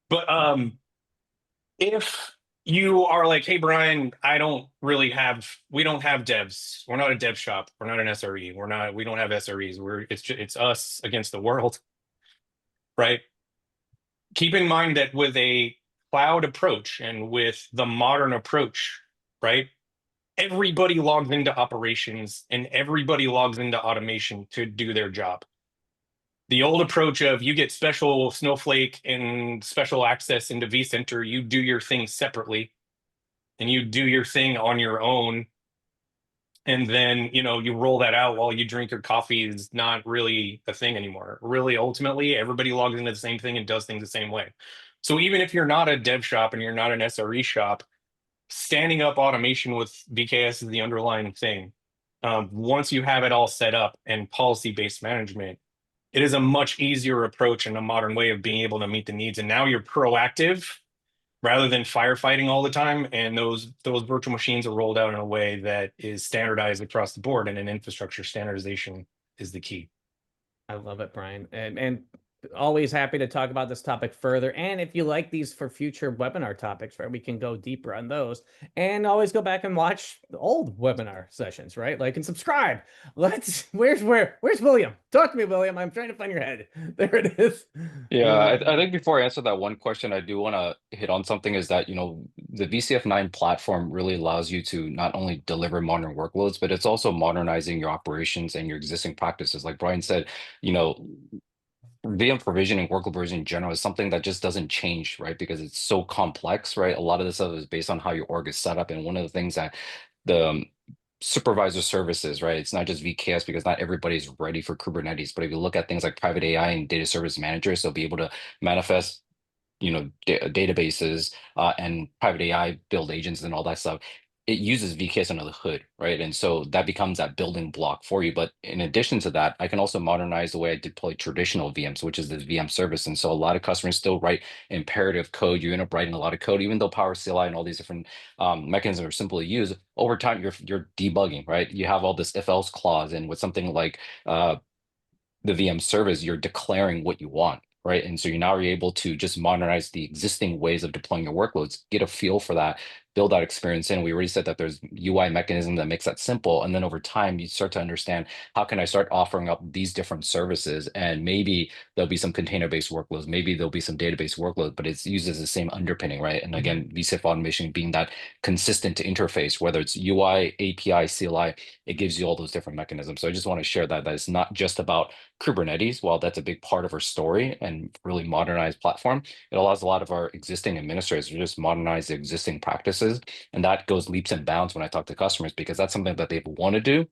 But if you are like, hey, Brian, we don't have devs. We're not a dev shop. We're not an SRE. We don't have SREs. It's us against the world, right? Keep in mind that with a cloud approach and with the modern approach, right? everybody logs into operations and everybody logs into automation to do their job. The old approach of you get special Snowflake and special access into vCenter, you do your thing separately and you do your thing on your own. And then, you roll that out while you drink your coffee is not really a thing anymore. Really, ultimately, everybody logs into the same thing and does things the same way. So even if you're not a dev shop and you're not an SRE shop, standing up automation with VKS is the underlying thing. Once you have it all set up and policy-based management, it is a much easier approach and a modern way of being able to meet the needs. And now you're proactive rather than firefighting all the time. And those virtual machines are rolled out in a way that is standardized across the board. And an infrastructure standardization is the key. I love it, Brian. And always happy to talk about this topic further. And if you like these for future webinar topics, right, we can go deeper on those. And always go back and watch the old webinar sessions, right? Like and subscribe. Where's William? Talk to me, William. I'm trying to find your head. There it is. Yeah, I think before I answer that one question, I do want to hit on something is that, the VCF 9 platform really allows you to not only deliver modern workloads, but it's also modernizing your operations and your existing practices. Like Brian said, VM provisioning, workload provisioning in general is something that just doesn't change, right? Because it's so complex, right? A lot of this stuff is based on how your org is set up. And one of the things that the supervisor services, right? It's not just VKS because not everybody's ready for Kubernetes. But if you look at things like private AI and data service managers, they'll be able to manifest databases and private AI build agents and all that stuff. It uses VKS under the hood, right? And so that becomes that building block for you. But in addition to that, I can also modernize the way I deploy traditional VMs, which is the VM service. And so a lot of customers still write imperative code. You end up writing a lot of code, even though Power CLI and all these different mechanisms are simple to use. Over time, you're debugging, right? You have all this if-else clause, and with something like the VM service, you're declaring what you want, right? And so you're able to just modernize the existing ways of deploying your workloads, get a feel for that, build that experience in. We already said that there's UI mechanism that makes that simple. And then over time, you start to understand, how can I start offering up these different services? And maybe there'll be some container-based workloads, maybe there'll be some database workloads, but it uses the same underpinning, right? And again, VCF automation being that consistent interface, whether it's UI, API, CLI, it gives you all those different mechanisms. So I just want to share that it's not just about Kubernetes. While that's a big part of our story and really modernized platform, it allows a lot of our existing administrators to just modernize the existing practices. And that goes leaps and bounds when I talk to customers, because that's something that they want to do,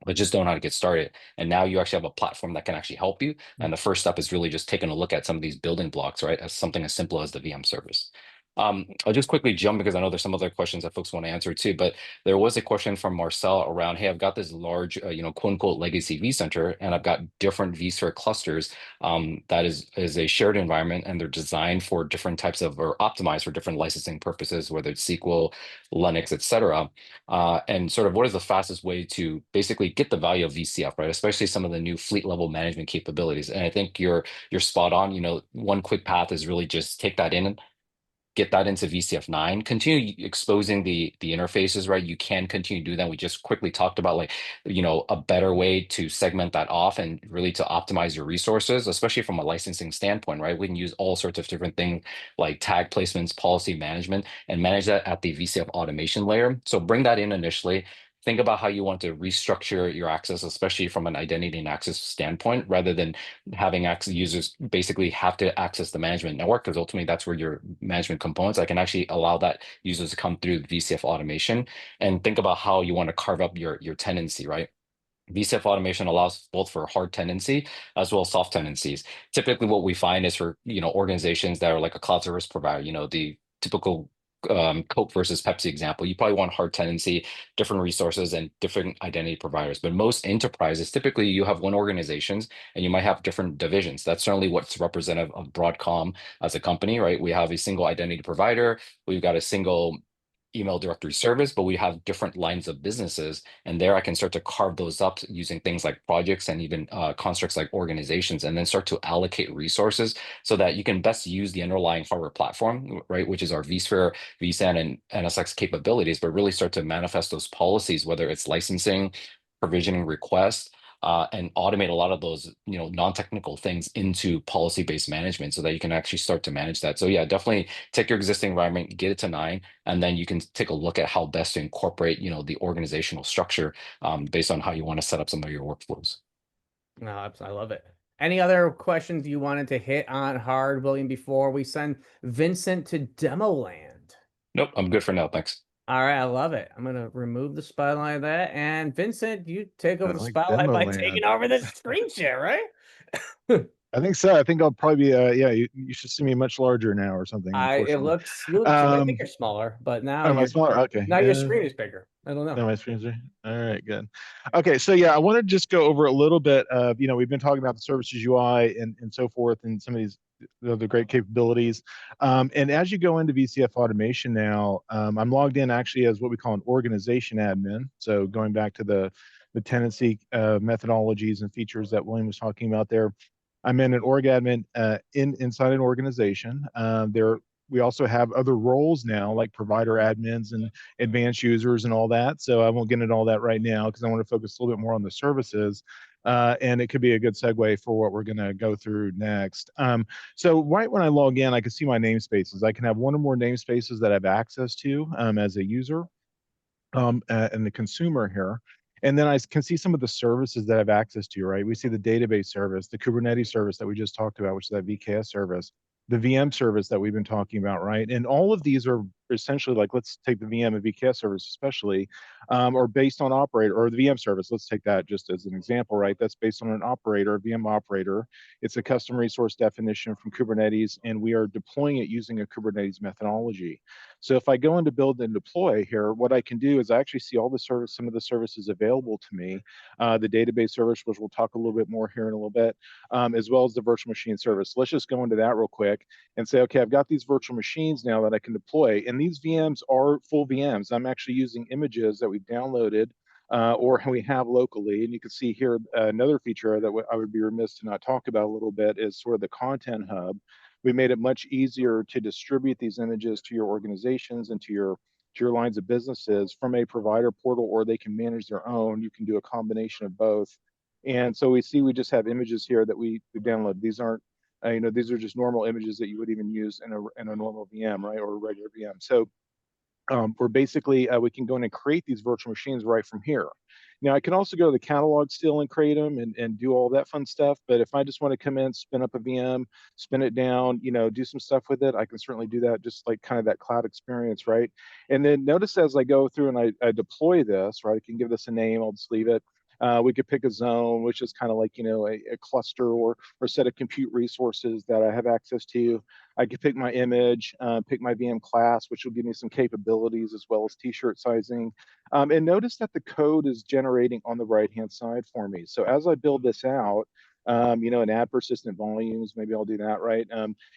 but just don't know how to get started. And now you actually have a platform that can actually help you. And the first step is really just taking a look at some of these building blocks, right? As something as simple as the VM service. I'll just quickly jump because I know there's some other questions that folks want to answer too, but there was a question from Marcel around, hey, I've got this large, quote unquote, legacy vCenter, and I've got different vSphere clusters that is a shared environment, and they're designed for different types of, or optimized for different licensing purposes, whether it's SQL, Linux, etc. And sort of what is the fastest way to basically get the value of VCF, right? Especially some of the new fleet level management capabilities. And I think you're spot on. One quick path is really just take that in, get that into VCF 9, continue exposing the interfaces, right? You can continue to do that. We just quickly talked about a better way to segment that off and really to optimize your resources, especially from a licensing standpoint, right? We can use all sorts of different things like tag placements, policy management, and manage that at the VCF automation layer. So bring that in initially. Think about how you want to restructure your access, especially from an identity and access standpoint, rather than having access users basically have to access the management network, because ultimately that's where your management components. I can actually allow that users to come through VCF automation, and think about how you want to carve up your tenancy, right? VCF automation allows both for hard tenancy as well as soft tenancies. Typically, what we find is for organizations that are like a cloud service provider, the typical Coke versus Pepsi example, you probably want hard tenancy, different resources, and different identity providers. But most enterprises, typically you have one organizations and you might have different divisions. That's certainly what's representative of Broadcom as a company, right? We have a single identity provider, we've got a single email directory service, but we have different lines of businesses. And there I can start to carve those up using things like projects and even constructs like organizations, and then start to allocate resources so that you can best use the underlying hardware platform, right? Which is our vSphere, vSAN, and NSX capabilities, but really start to manifest those policies, whether it's licensing, provisioning requests, and automate a lot of those, non-technical things into policy-based management so that you can actually start to manage that. So yeah, definitely take your existing environment, get it to 9, and then you can take a look at how best to incorporate, the organizational structure based on how you want to set up some of your workflows. No, I love it. Any other questions you wanted to hit on hard, William, before we send Vincent to demo land? Nope, I'm good for now. Thanks. All right, I love it. I'm going to remove the spotlight of that. And Vincent, you take over the like spotlight by demo taking land. over this screen share, right? I think so. I think I'll probably be, yeah, you should see me much larger now or something. It looks, I think you're smaller, but now am I smaller? Okay. now your screen is bigger. I don't know. No, my screen's right. All right, good. Okay, so yeah, I want to just go over a little bit of, we've been talking about the services UI and so forth and some of these other great capabilities. And as you go into VCF automation now, I'm logged in actually as what we call an organization admin. So going back to the tenancy methodologies and features that William was talking about there, I'm in an org admin inside an organization. We also have other roles now, like provider admins and advanced users and all that. So I won't get into all that right now because I want to focus a little bit more on the services. And it could be a good segue for what we're going to go through next. So right when I log in, I can see my namespaces. I can have one or more namespaces that I have access to as a user and the consumer here. And then I can see some of the services that I have access to, right? We see the database service, the Kubernetes service that we just talked about, which is that VKS service, the VM service that we've been talking about, right? And all of these are essentially like, let's take the VM and VKS service especially, or based on operator, or the VM service, let's take that just as an example, right? That's based on an operator, a VM operator. It's a custom resource definition from Kubernetes, and we are deploying it using a Kubernetes methodology. So if I go into build and deploy here, what I can do is I actually see all the some of the services available to me, the database service, which we'll talk a little bit more here in a little bit, as well as the virtual machine service. Let's just go into that real quick and say, okay, I've got these virtual machines now that I can deploy, and these VMs are full VMs. I'm actually using images that we've downloaded or we have locally. And you can see here another feature that I would be remiss to not talk about a little bit is sort of the content hub. We made it much easier to distribute these images to your organizations and to your lines of businesses from a provider portal, or they can manage their own. You can do a combination of both. And so we just have images here that we download. These aren't, these are just normal images that you would even use in a normal VM, right, or a regular VM. So we're basically, we can go in and create these virtual machines right from here. Now, I can also go to the catalog still and create them and do all that fun stuff. But if I just want to come in, spin up a VM, spin it down, do some stuff with it, I can certainly do that, just like kind of that cloud experience, right? And then notice as I go through and I deploy this, right, I can give this a name, I'll just leave it. We could pick a zone, which is kind of like, a cluster or a set of compute resources that I have access to. I could pick my image, pick my VM class, which will give me some capabilities as well as t-shirt sizing. And notice that the code is generating on the right-hand side for me. So as I build this out, and add persistent volumes, maybe I'll do that, right?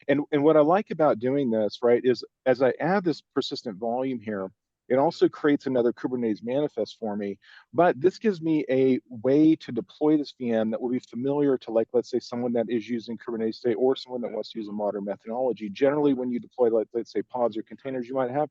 And what I like about doing this, right, is as I add this persistent volume here, it also creates another Kubernetes manifest for me, but this gives me a way to deploy this VM that will be familiar to, like, let's say someone that is using Kubernetes today or someone that wants to use a modern methodology. Generally, when you deploy, like, let's say pods or containers, you might have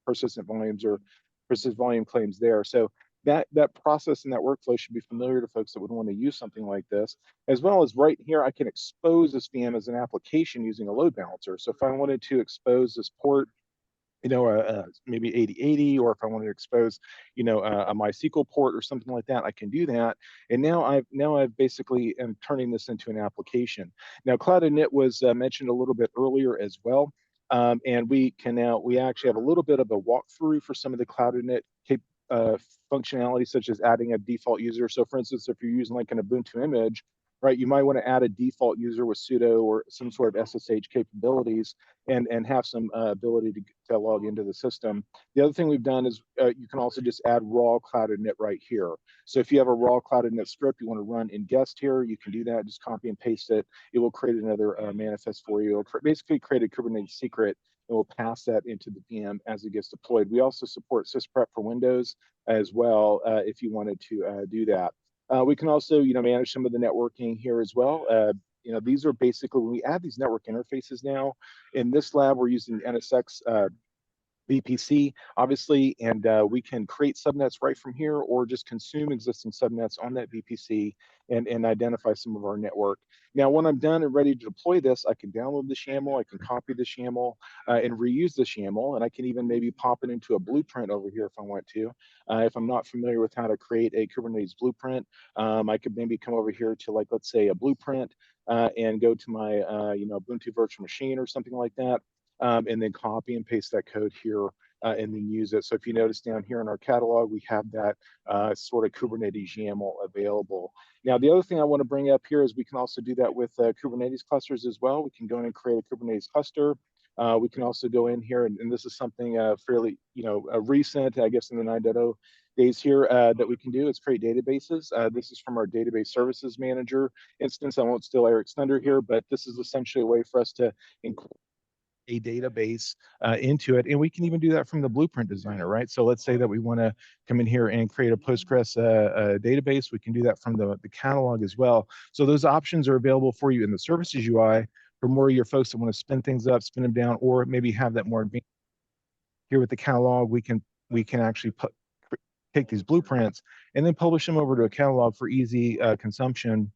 persistent volumes or persistent volume claims there. So that process and that workflow should be familiar to folks that would want to use something like this, as well as right here, I can expose this VM as an application using a load balancer. So if I wanted to expose this port, maybe 8080, or if I wanted to expose, a MySQL port or something like that, I can do that. And now I've basically am turning this into an application. Now, Cloud Init was mentioned a little bit earlier as well. And we actually have a little bit of a walkthrough for some of the Cloud Init functionality, such as adding a default user. So for instance, if you're using like an Ubuntu image, right, you might want to add a default user with sudo or some sort of SSH capabilities and have some ability to log into the system. The other thing we've done is you can also just add raw Cloud Init right here. So if you have a raw Cloud Init script you want to run in guest here, you can do that, just copy and paste it. It will create another manifest for you. It'll basically create a Kubernetes secret, and we'll pass that into the VM as it gets deployed. We also support sysprep for Windows as well if you wanted to do that. We can also, manage some of the networking here as well. These are basically, when we add these network interfaces now, in this lab, we're using NSX VPC, obviously, and we can create subnets right from here or just consume existing subnets on that VPC and identify some of our network. Now, when I'm done and ready to deploy this, I can download the YAML, I can copy the YAML and reuse this YAML, and I can even maybe pop it into a blueprint over here if I want to. If I'm not familiar with how to create a Kubernetes blueprint, I could maybe come over here to, like, let's say a blueprint and go to my Ubuntu virtual machine or something like that. And then copy and paste that code here and then use it. So if you notice down here in our catalog, we have that sort of Kubernetes YAML available. Now, the other thing I want to bring up here is we can also do that with Kubernetes clusters as well. We can go in and create a Kubernetes cluster. We can also go in here, and this is something fairly, recent, I guess, in the 9.0 days here that we can do is create databases. This is from our database services manager instance. I won't steal Eric's thunder here, but this is essentially a way for us to include a database into it, and we can even do that from the blueprint designer, right? So let's say that we want to come in here and create a Postgres database. We can do that from the catalog as well. So those options are available for you in the services UI for more of your folks that want to spin things up, spin them down, or maybe have that more advanced. Here with the catalog, we can actually take these blueprints and then publish them over to a catalog for easy consumption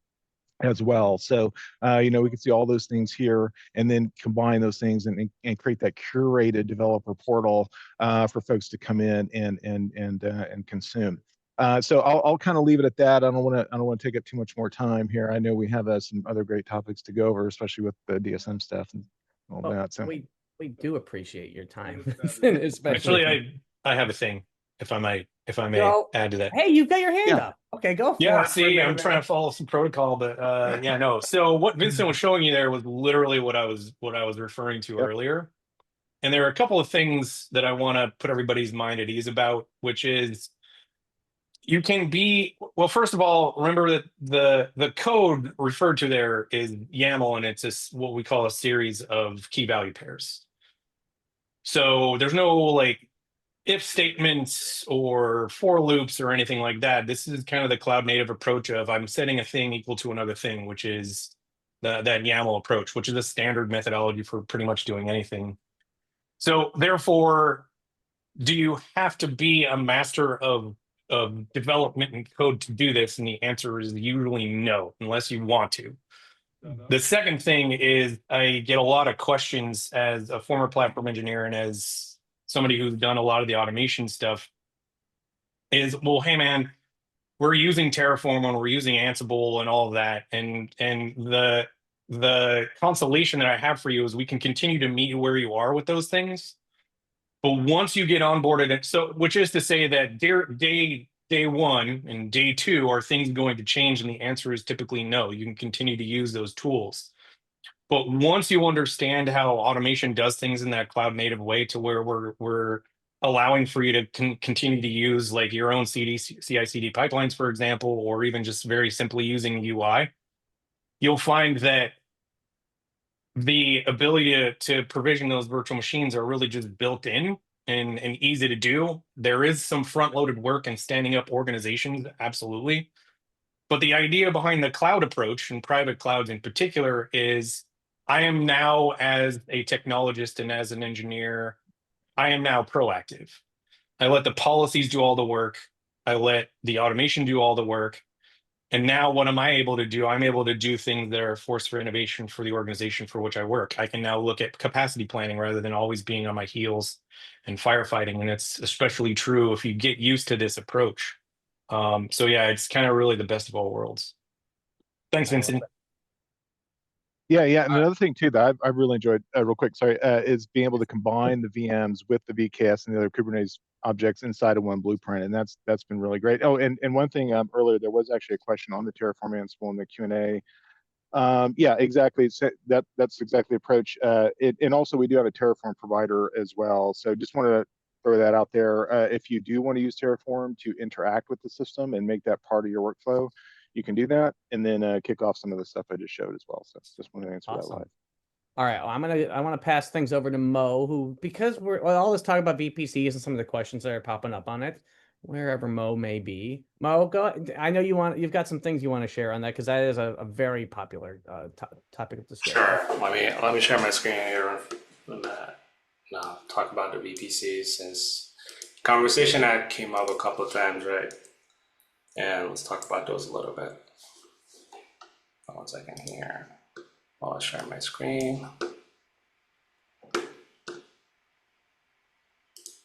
as well. So, we can see all those things here and then combine those things and create that curated developer portal for folks to come in and consume. So I'll kind of leave it at that. I don't want to take up too much more time here. I know we have some other great topics to go over, especially with the DSM stuff and all that. So we do appreciate your time, Actually, I have a thing, if I may add to that. Hey, you've got your hand up. Okay, go for it. Yeah, see, I'm trying to follow some protocol, but no. So what Vincent was showing you there was literally what I was referring to earlier. And there are a couple of things that I want to put everybody's mind at ease about, which is you can be, well, first of all, remember that the code referred to there is YAML, and it's what we call a series of key value pairs. So there's no like if statements or for loops or anything like that. This is kind of the cloud native approach of I'm setting a thing equal to another thing, which is that YAML approach, which is a standard methodology for pretty much doing anything. So therefore, do you have to be a master of development and code to do this? And the answer is usually no, unless you want to. The second thing is I get a lot of questions as a former platform engineer and as somebody who's done a lot of the automation stuff is, well, hey man, we're using Terraform and we're using Ansible and all of that. And the consolation that I have for you is we can continue to meet you where you are with those things. But once you get onboarded, so which is to say that day one and day two, are things going to change? And the answer is typically no. You can continue to use those tools. But once you understand how automation does things in that cloud native way to where we're allowing for you to continue to use like your own CI/CD pipelines, for example, or even just very simply using UI, you'll find that the ability to provision those virtual machines are really just built in and easy to do. There is some front-loaded work and standing up organizations, absolutely. But the idea behind the cloud approach, and private clouds in particular, is I am now, as a technologist and as an engineer, I am now proactive. I let the policies do all the work. I let the automation do all the work. And now what am I able to do? I'm able to do things that are a force for innovation for the organization for which I work. I can now look at capacity planning rather than always being on my heels and firefighting. And it's especially true if you get used to this approach. So yeah, it's kind of really the best of all worlds. Thanks, Vincent. Yeah. And another thing too that I've really enjoyed, real quick, sorry, is being able to combine the VMs with the VKS and the other Kubernetes objects inside of one blueprint, and that's been really great. Oh, and one thing earlier, there was actually a question on the Terraform Ansible in the Q&A. Yeah, exactly. So that's exactly the approach. And also we do have a Terraform provider as well. So just want to throw that out there. If you do want to use Terraform to interact with the system and make that part of your workflow, you can do that, and then kick off some of the stuff I just showed as well. So just want to answer that live. All right, well, I want to pass things over to Mo, who, because we're all this talk about VPCs and some of the questions that are popping up on it, wherever Mo may be. Mo, go. I know you've got some things you want to share on that, because that is a very popular topic of discussion. Sure. Let me share my screen here. No, talk about the VPCs since conversation that came up a couple of times, right? And let's talk about those a little bit. 1 second here while I share my screen.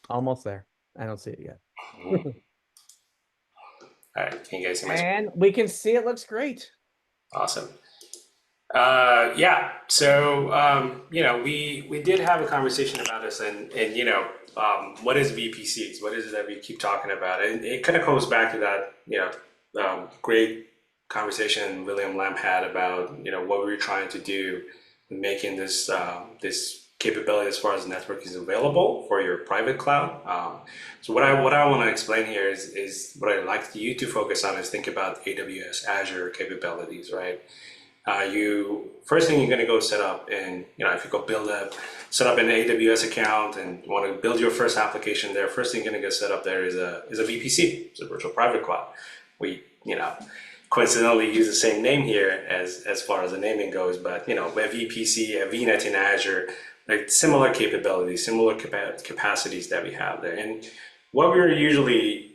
Almost there. I don't see it yet. All right, can you guys see my screen? And we can see it looks great. Awesome. Yeah, so we did have a conversation about this, and what is VPCs? What is it that we keep talking about? And it kind of goes back to that great conversation William Lamb had about what we were trying to do in making this this capability as far as network is available for your private cloud. So what I want to explain here is what I'd like you to focus on is think about AWS Azure capabilities, right? First thing you're going to go set up, and if you go set up an AWS account and you want to build your first application there, first thing you're going to get set up there is a VPC, it's a virtual private cloud. We coincidentally use the same name here as far as the naming goes, but a VPC, a VNet in Azure, like similar capabilities, similar capacities that we have there. And what we're usually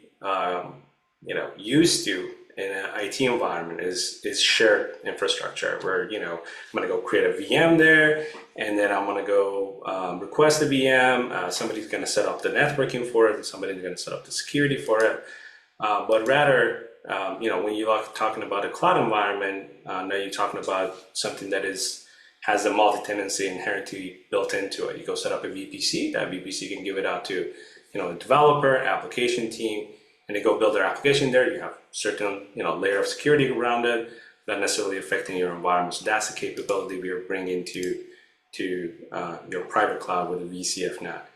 used to in an IT environment is shared infrastructure where I'm going to go create a VM there, and then I'm going to go request a VM. Somebody's going to set up the networking for it, and somebody's going to set up the security for it. But rather, when you're talking about a cloud environment, now you're talking about something that has a multi-tenancy inherently built into it. You go set up a VPC. That VPC can give it out to a developer, application team, and they go build their application there. You have certain layer of security around it, not necessarily affecting your environment. So that's the capability we are bringing to your private cloud with a VCF NAT.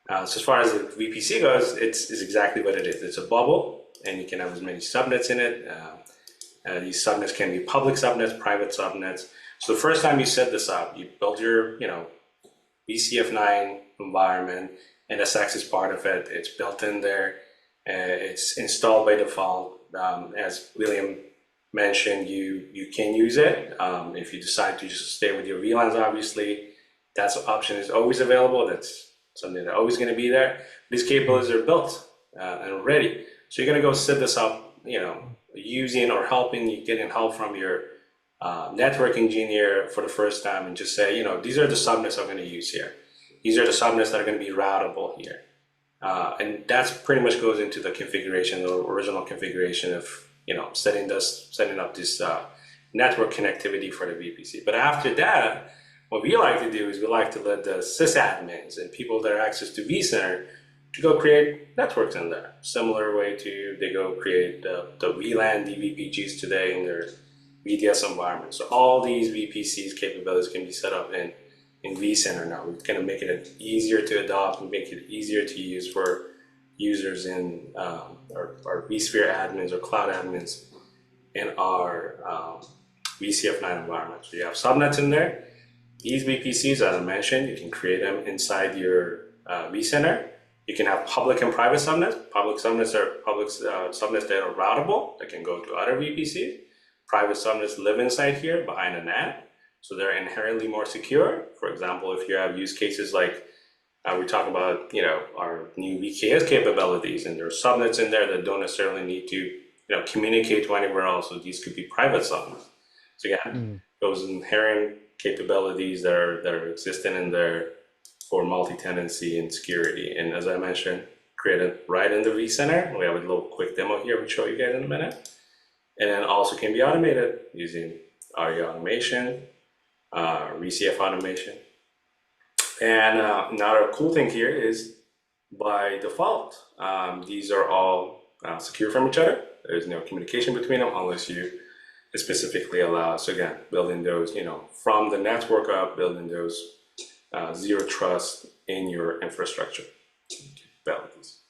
So as far as the VPC goes, it's exactly what it is. It's a bubble, and you can have as many subnets in it. These subnets can be public subnets, private subnets. So the first time you set this up, you build your VCF9 environment, NSX is part of it. It's built in there. It's installed by default. As William mentioned, you can use it. If you decide to just stay with your VLANs, obviously, that option is always available. That's something that's always going to be there. These capabilities are built and ready. So you're going to go set this up, using or getting help from your network engineer for the first time, and just say, these are the subnets I'm going to use here. These are the subnets that are going to be routable here. And that's pretty much goes into the configuration, the original configuration of setting up this network connectivity for the VPC. But after that, what we like to do is we like to let the sysadmins and people that have access to vCenter to go create networks in there. Similar way to they go create the VLAN DVPGs today in their VDS environment. So all these VPCs capabilities can be set up in vCenter now. We're going to make it easier to adopt and make it easier to use for users in our vSphere admins or cloud admins in our VCF9 environment. So you have subnets in there. These VPCs, as I mentioned, you can create them inside your vCenter. You can have public and private subnets. Public subnets are subnets that are routable that can go to other VPCs. Private subnets live inside here behind a NAT. So they're inherently more secure. For example, if you have use cases like we talk about, our new VKS capabilities, and there are subnets in there that don't necessarily need to, communicate to anywhere else. So these could be private subnets. So yeah, those inherent capabilities that are existing in there for multi-tenancy and security. And as I mentioned, created right in the vCenter. We have a little quick demo here we'll show you guys in a minute. And then also can be automated using ARIA automation, VCF automation. And another cool thing here is by default, these are all secure from each other. There's no communication between them unless you specifically allow. So again, building those, from the network up, building those zero trust in your infrastructure capabilities.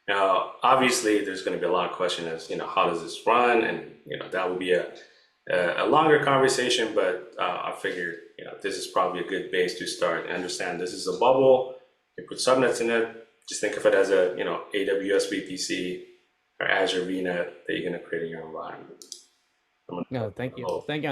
Now, obviously, there's going to be a lot of questions as, how does this run? And, that would be a longer conversation, but I figured, this is probably a good base to start and understand this is a bubble. You put subnets in it. Just think of it as a, AWS VPC or Azure VNet that you're going to create in your environment. No, thank you. Thank you.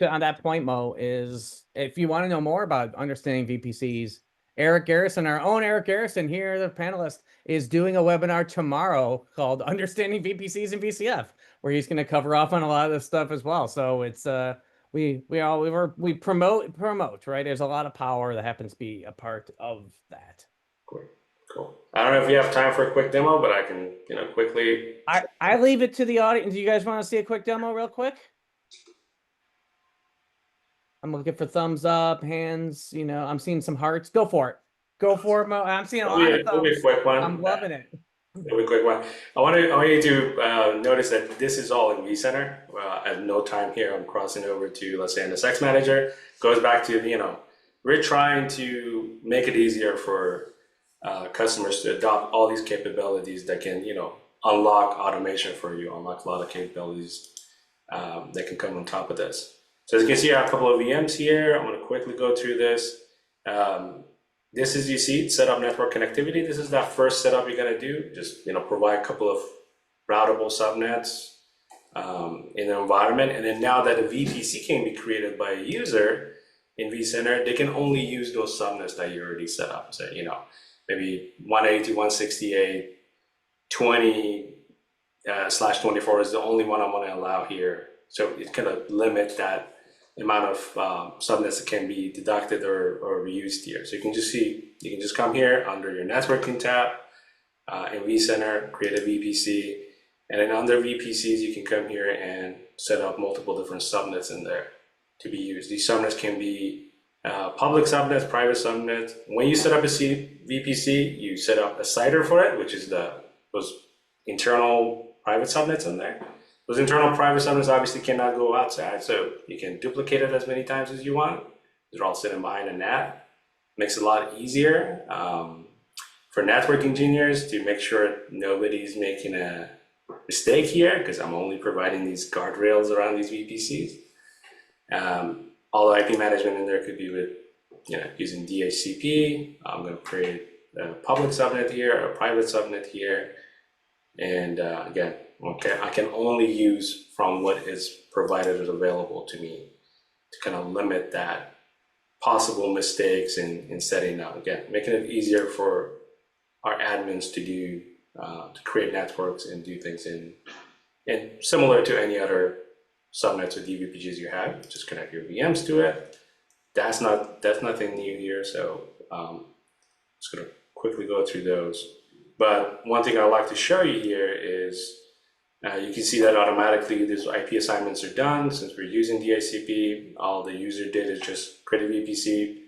On that point, Mo, is if you want to know more about understanding VPCs Eric Garrison, our own Eric Garrison here, the panelist, is doing a webinar tomorrow called Understanding VPCs and VCF, where he's going to cover off on a lot of this stuff as well. So it's we promote, right? There's a lot of power that happens to be a part of that. Cool. I don't know if you have time for a quick demo, but I can, quickly. I leave it to the audience. Do you guys want to see a quick demo real quick? I'm looking for thumbs up, hands, I'm seeing some hearts. Go for it. Go for it, Mo. I'm seeing a lot of thumbs. It'll be a quick one. I'm loving it. It'll be a quick one. I want you to notice that this is all in vCenter. At no time here, I'm crossing over to, let's say, NSX Manager. Goes back to, we're trying to make it easier for customers to adopt all these capabilities that can, unlock automation for you, unlock a lot of capabilities that can come on top of this. So as you can see, I have a couple of VMs here. I'm going to quickly go through this. This is, you see, set up network connectivity. This is that first setup you're going to do. Just, provide a couple of routable subnets in the environment. And then now that a VPC can be created by a user in vCenter, they can only use those subnets that you already set up. So, maybe 192.168.20/24 is the only one I want to allow here. So it kind of limit that amount of subnets that can be deducted or reused here. So you can just come here under your networking tab in vCenter, create a VPC, and then under VPCs, you can come here and set up multiple different subnets in there to be used. These subnets can be public subnets, private subnets. When you set up a VPC, you set up a CIDR for it, which is those internal private subnets in there. Those internal private subnets obviously cannot go outside, so you can duplicate it as many times as you want. They're all sitting behind a NAT. Makes it a lot easier for network engineers to make sure nobody's making a mistake here, because I'm only providing these guardrails around these VPCs. All the IP management in there could be with, using DHCP. I'm going to create a public subnet here, a private subnet here, and again, I can only use from what is provided as available to me to kind of limit that possible mistakes in setting up. Again, making it easier for our admins to do, to create networks and do things in similar to any other subnets or DVPGs you have. Just connect your VMs to it. That's nothing new here. So just gonna quickly go through those. But one thing I'd like to show you here is you can see that automatically these IP assignments are done. Since we're using DHCP, all the user did is just create a VPC,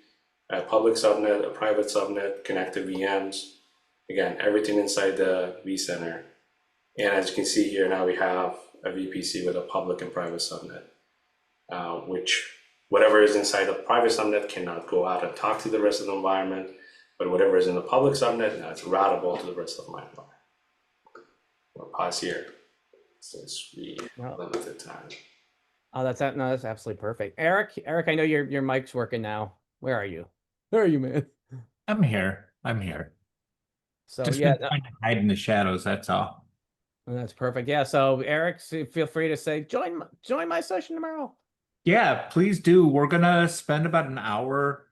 a public subnet, a private subnet, connect to VMs. Again, everything inside the vCenter. And as you can see here, now we have a VPC with a public and private subnet, which whatever is inside the private subnet cannot go out and talk to the rest of the environment, but whatever is in the public subnet, now it's routable to the rest of my environment. We'll pause here since we limited time. Oh, that's absolutely perfect. Eric, I know your mic's working now. Where are you? Where are you, man? I'm here. So Just yeah, trying to hide in the shadows. That's all. that's perfect. Yeah. So Eric, feel free to say join my session tomorrow. Yeah, please do. We're gonna spend about an hour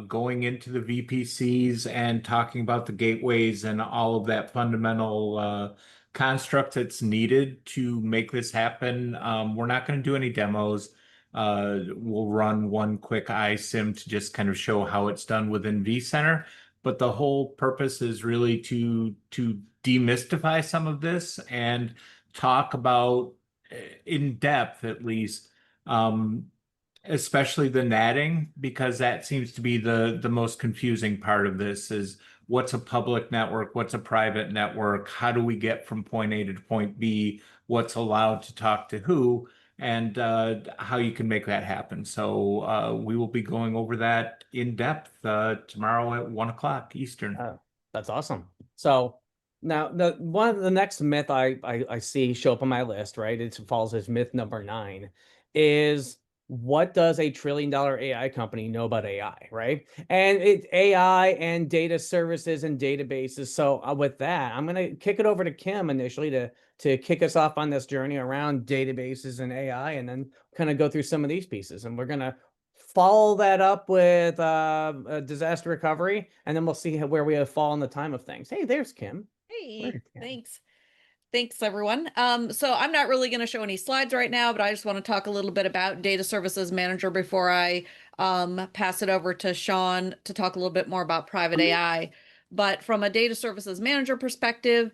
going into the VPCs and talking about the gateways and all of that fundamental construct that's needed to make this happen. We're not going to do any demos. We'll run one quick iSIM to just kind of show how it's done within vCenter. But the whole purpose is really to demystify some of this and talk about, in depth at least, especially the natting, because that seems to be the most confusing part of this is what's a public network, what's a private network, how do we get from point A to point B, what's allowed to talk to who, and how you can make that happen. So we will be going over that in depth tomorrow at 1 o'clock Eastern. That's awesome. So now one of the next myth I see show up on my list, right? It falls as myth number 9, is what does a $1 trillion AI company know about AI, right? And it's AI and data services and databases. So with that, I'm going to kick it over to Kim initially to kick us off on this journey around databases and AI, and then kind of go through some of these pieces. And we're going to follow that up with a disaster recovery, and then we'll see where we fall in the time of things. Hey, there's Kim. Hey, thanks. Thanks, everyone. So I'm not really going to show any slides right now, but I just want to talk a little bit about Data Services Manager before I pass it over to Shawn to talk a little bit more about private AI. But from a Data Services Manager perspective,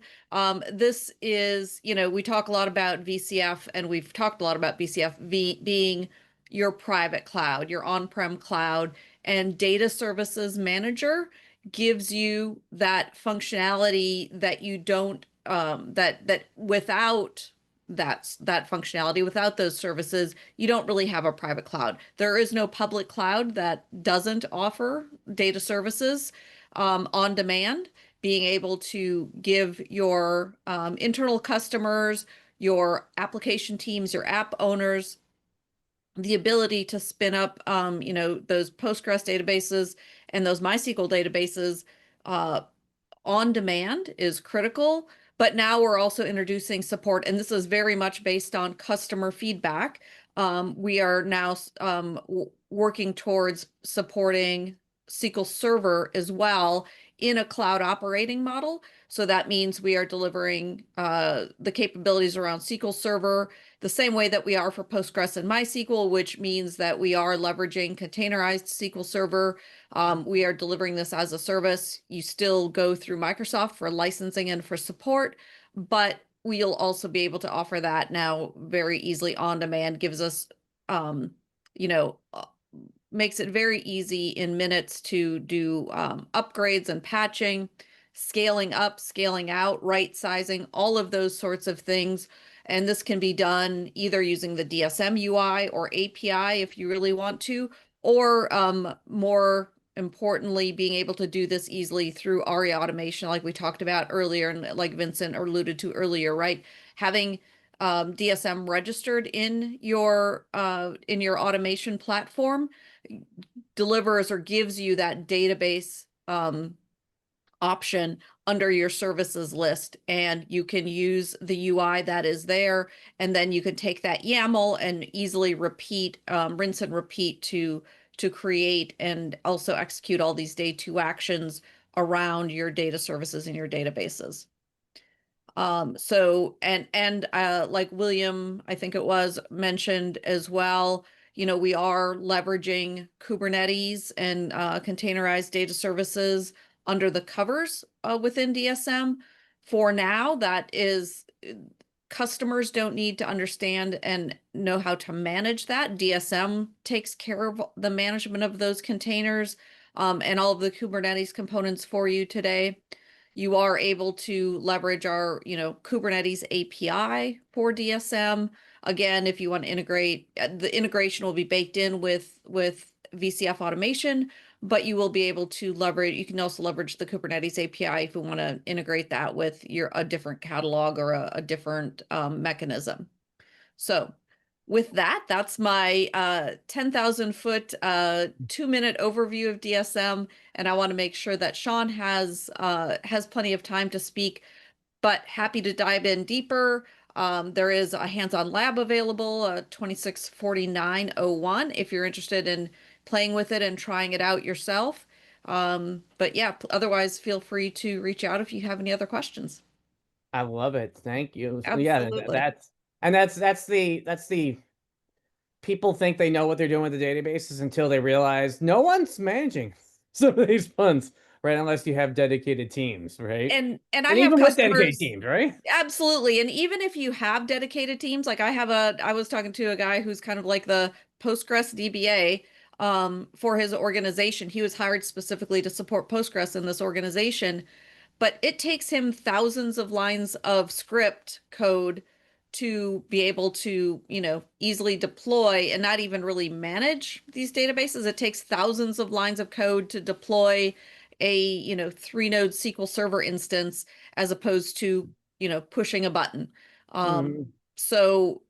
this is, we talk a lot about VCF, and we've talked a lot about VCF being your private cloud, your on-prem cloud, and Data Services Manager gives you that functionality that you don't that without that functionality, without those services, you don't really have a private cloud. There is no public cloud that doesn't offer data services on demand, being able to give your internal customers, your application teams, your app owners, the ability to spin up, those Postgres databases and those MySQL databases on demand is critical. But now we're also introducing support, and this is very much based on customer feedback. We are now working towards supporting SQL Server as well in a cloud operating model. So that means we are delivering the capabilities around SQL Server the same way that we are for Postgres and MySQL, which means that we are leveraging containerized SQL Server. We are delivering this as a service. You still go through Microsoft for licensing and for support, but we'll also be able to offer that now very easily on demand, gives us, makes it very easy in minutes to do upgrades and patching, scaling up, scaling out, right sizing, all of those sorts of things. And this can be done either using the DSM UI or API if you really want to, or more importantly, being able to do this easily through ARIA automation, like we talked about earlier, and like Vincent alluded to earlier, right? Having DSM registered in your automation platform delivers or gives you that database option under your services list, and you can use the UI that is there, and then you can take that YAML and easily repeat, rinse and repeat to create and also execute all these day two actions around your data services and your databases. Like William, I think it was mentioned as well, we are leveraging Kubernetes and containerized data services under the covers within DSM. For now, that is, customers don't need to understand and know how to manage that. DSM takes care of the management of those containers and all of the Kubernetes components for you today. You are able to leverage our, Kubernetes API for DSM. Again, if you want to integrate, the integration will be baked in with VCF automation, but you will be able to leverage, you can also leverage the Kubernetes API if you want to integrate that with a different catalog or a different mechanism. So with that, that's my 10,000 foot 2-minute overview of DSM. And I want to make sure that Shawn has plenty of time to speak, but happy to dive in deeper. There is a hands-on lab available, 264901, if you're interested in playing with it and trying it out yourself. But yeah, otherwise feel free to reach out if you have any other questions. I love it. Thank you. Absolutely. Yeah, that's the people think they know what they're doing with the databases until they realize no one's managing some of these funds, right? Unless you have dedicated teams, right? And I have even with dedicated customers, teams, right? Absolutely. And even if you have dedicated teams, like I was talking to a guy who's kind of like the Postgres DBA for his organization. He was hired specifically to support Postgres in this organization, but it takes him thousands of lines of script code to be able to, easily deploy and not even really manage these databases. It takes thousands of lines of code to deploy a, 3-node SQL Server instance as opposed to, pushing a button. So,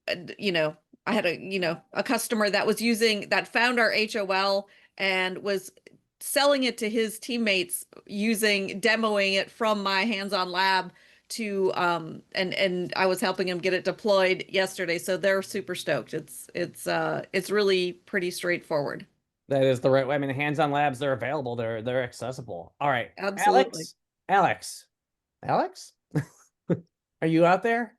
I had a customer that found our HOL and was selling it to his teammates demoing it from my hands-on lab to, and I was helping him get it deployed yesterday. So they're super stoked. It's really pretty straightforward. That is the right way. I mean, the hands-on labs, they're available. They're accessible. All right. Absolutely. Alex, are you out there?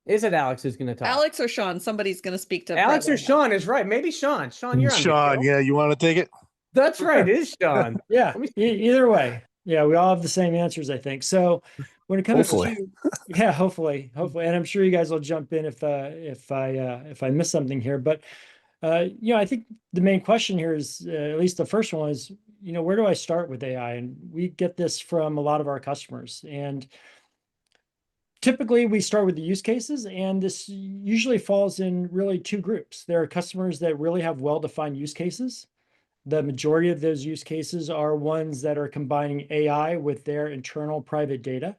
Is it Alex who's going to talk? Alex or Shawn? Somebody's going to speak to Alex Brett or Shawn is right. Maybe Shawn. Shawn, you're on Shawn, video. yeah, you want to take it? That's right. It is Shawn. Yeah, either way. Yeah, we all have the same answers, I think. So when it comes Hopefully. to, yeah, hopefully, and I'm sure you guys will jump in if I miss something here. But you know, I think the main question here is, at least the first one is, you know, where do I start with AI? And we get this from a lot of our customers. And typically we start with the use cases, and this usually falls in really two groups. There are customers that really have well-defined use cases. The majority of those use cases are ones that are combining AI with their internal private data.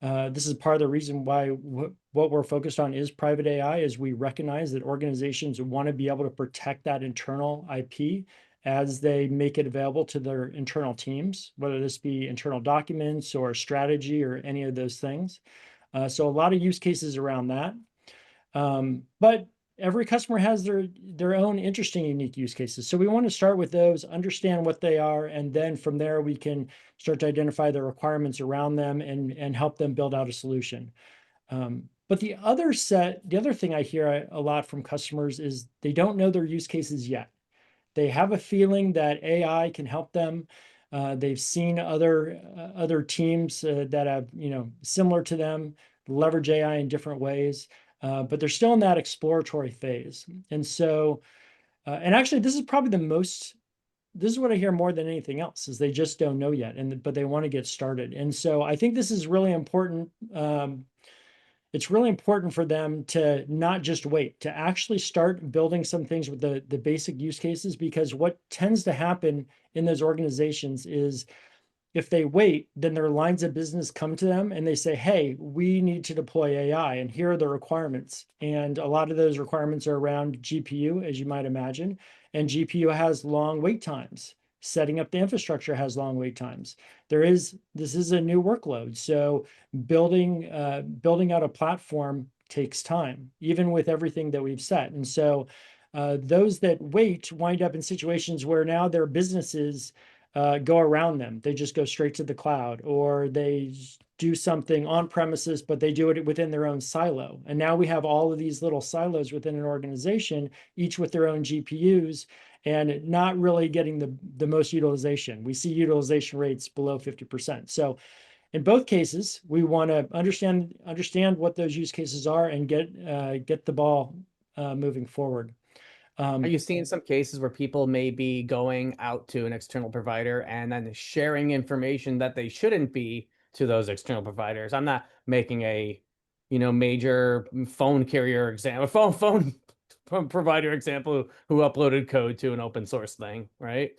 This is part of the reason why what we're focused on is private AI, is we recognize that organizations want to be able to protect that internal IP as they make it available to their internal teams, whether this be internal documents or strategy or any of those things. So a lot of use cases around that. But every customer has their own interesting, unique use cases. So we want to start with those, understand what they are, and then from there we can start to identify the requirements around them and help them build out a solution. But the other thing I hear a lot from customers is they don't know their use cases yet. They have a feeling that AI can help them. They've seen other teams that have, you know, similar to them leverage AI in different ways. But they're still in that exploratory phase. And so, and actually, this is probably this is what I hear more than anything else, is they just don't know yet, but they want to get started. And so I think this is really important. It's really important for them to not just wait, to actually start building some things with the basic use cases, because what tends to happen in those organizations is, if they wait, then their lines of business come to them and they say, hey, we need to deploy AI, and here are the requirements. And a lot of those requirements are around GPU, as you might imagine. And GPU has long wait times. Setting up the infrastructure has long wait times. This is a new workload. So building out a platform takes time, even with everything that we've set. And so those that wait wind up in situations where now their businesses go around them. They just go straight to the cloud, or they do something on premises, but they do it within their own silo. And now we have all of these little silos within an organization, each with their own GPUs, and not really getting the most utilization. We see utilization rates below 50%. So in both cases, we want to understand what those use cases are and get the ball moving forward. Are you seeing some cases where people may be going out to an external provider and then sharing information that they shouldn't be to those external providers? I'm not making a, you know, major phone carrier example, phone provider example who uploaded code to an open source thing, right?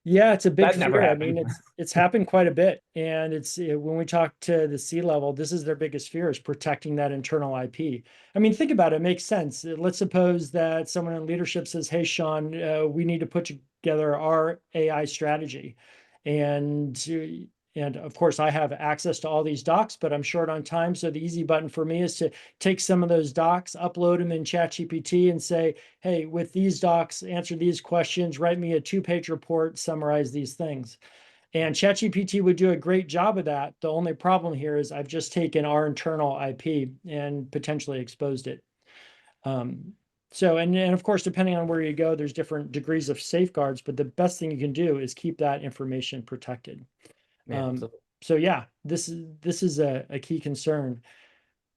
Yeah, it's a big That never fear. I happened. mean, it's happened quite a bit. And when we talk to the C-level, this is their biggest fear, is protecting that internal IP. I mean, think about it. It makes sense. Let's suppose that someone in leadership says, hey, Shawn, we need to put together our AI strategy. And of course, I have access to all these docs, but I'm short on time. So the easy button for me is to take some of those docs, upload them in ChatGPT, and say, hey, with these docs, answer these questions, write me a 2-page report, summarize these things. And ChatGPT would do a great job of that. The only problem here is I've just taken our internal IP and potentially exposed it. So, and of course, depending on where you go, there's different degrees of safeguards, but the best thing you can do is keep that information protected. So yeah, this is a key concern.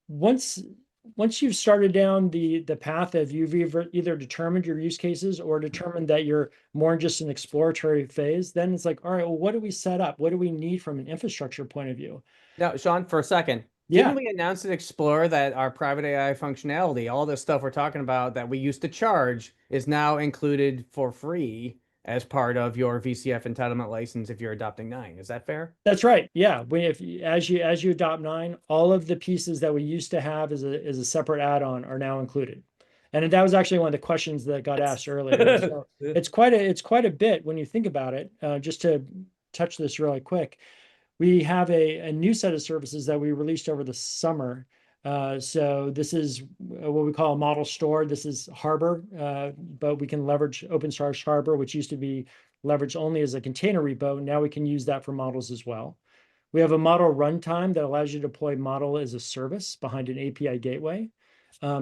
Once you've started down the path of you've either determined your use cases or determined that you're more in just an exploratory phase, then it's like, all right, well, what do we set up? What do we need from an infrastructure point of view? Now, Shawn, for a second, Yeah. didn't we announce at Explorer that our private AI functionality, all this stuff we're talking about that we used to charge, is now included for free as part of your VCF entitlement license if you're adopting 9? Is that fair? That's right. Yeah. As you adopt 9, all of the pieces that we used to have as a separate add-on are now included. And that was actually one of the questions that got asked earlier. So it's quite a bit when you think about it. Just to touch this really quick, we have a new set of services that we released over the summer So this is what we call a model store. This is Harbor, but we can leverage open source Harbor, which used to be leveraged only as a container repo. Now we can use that for models as well. We have a model runtime that allows you to deploy model as a service behind an API gateway.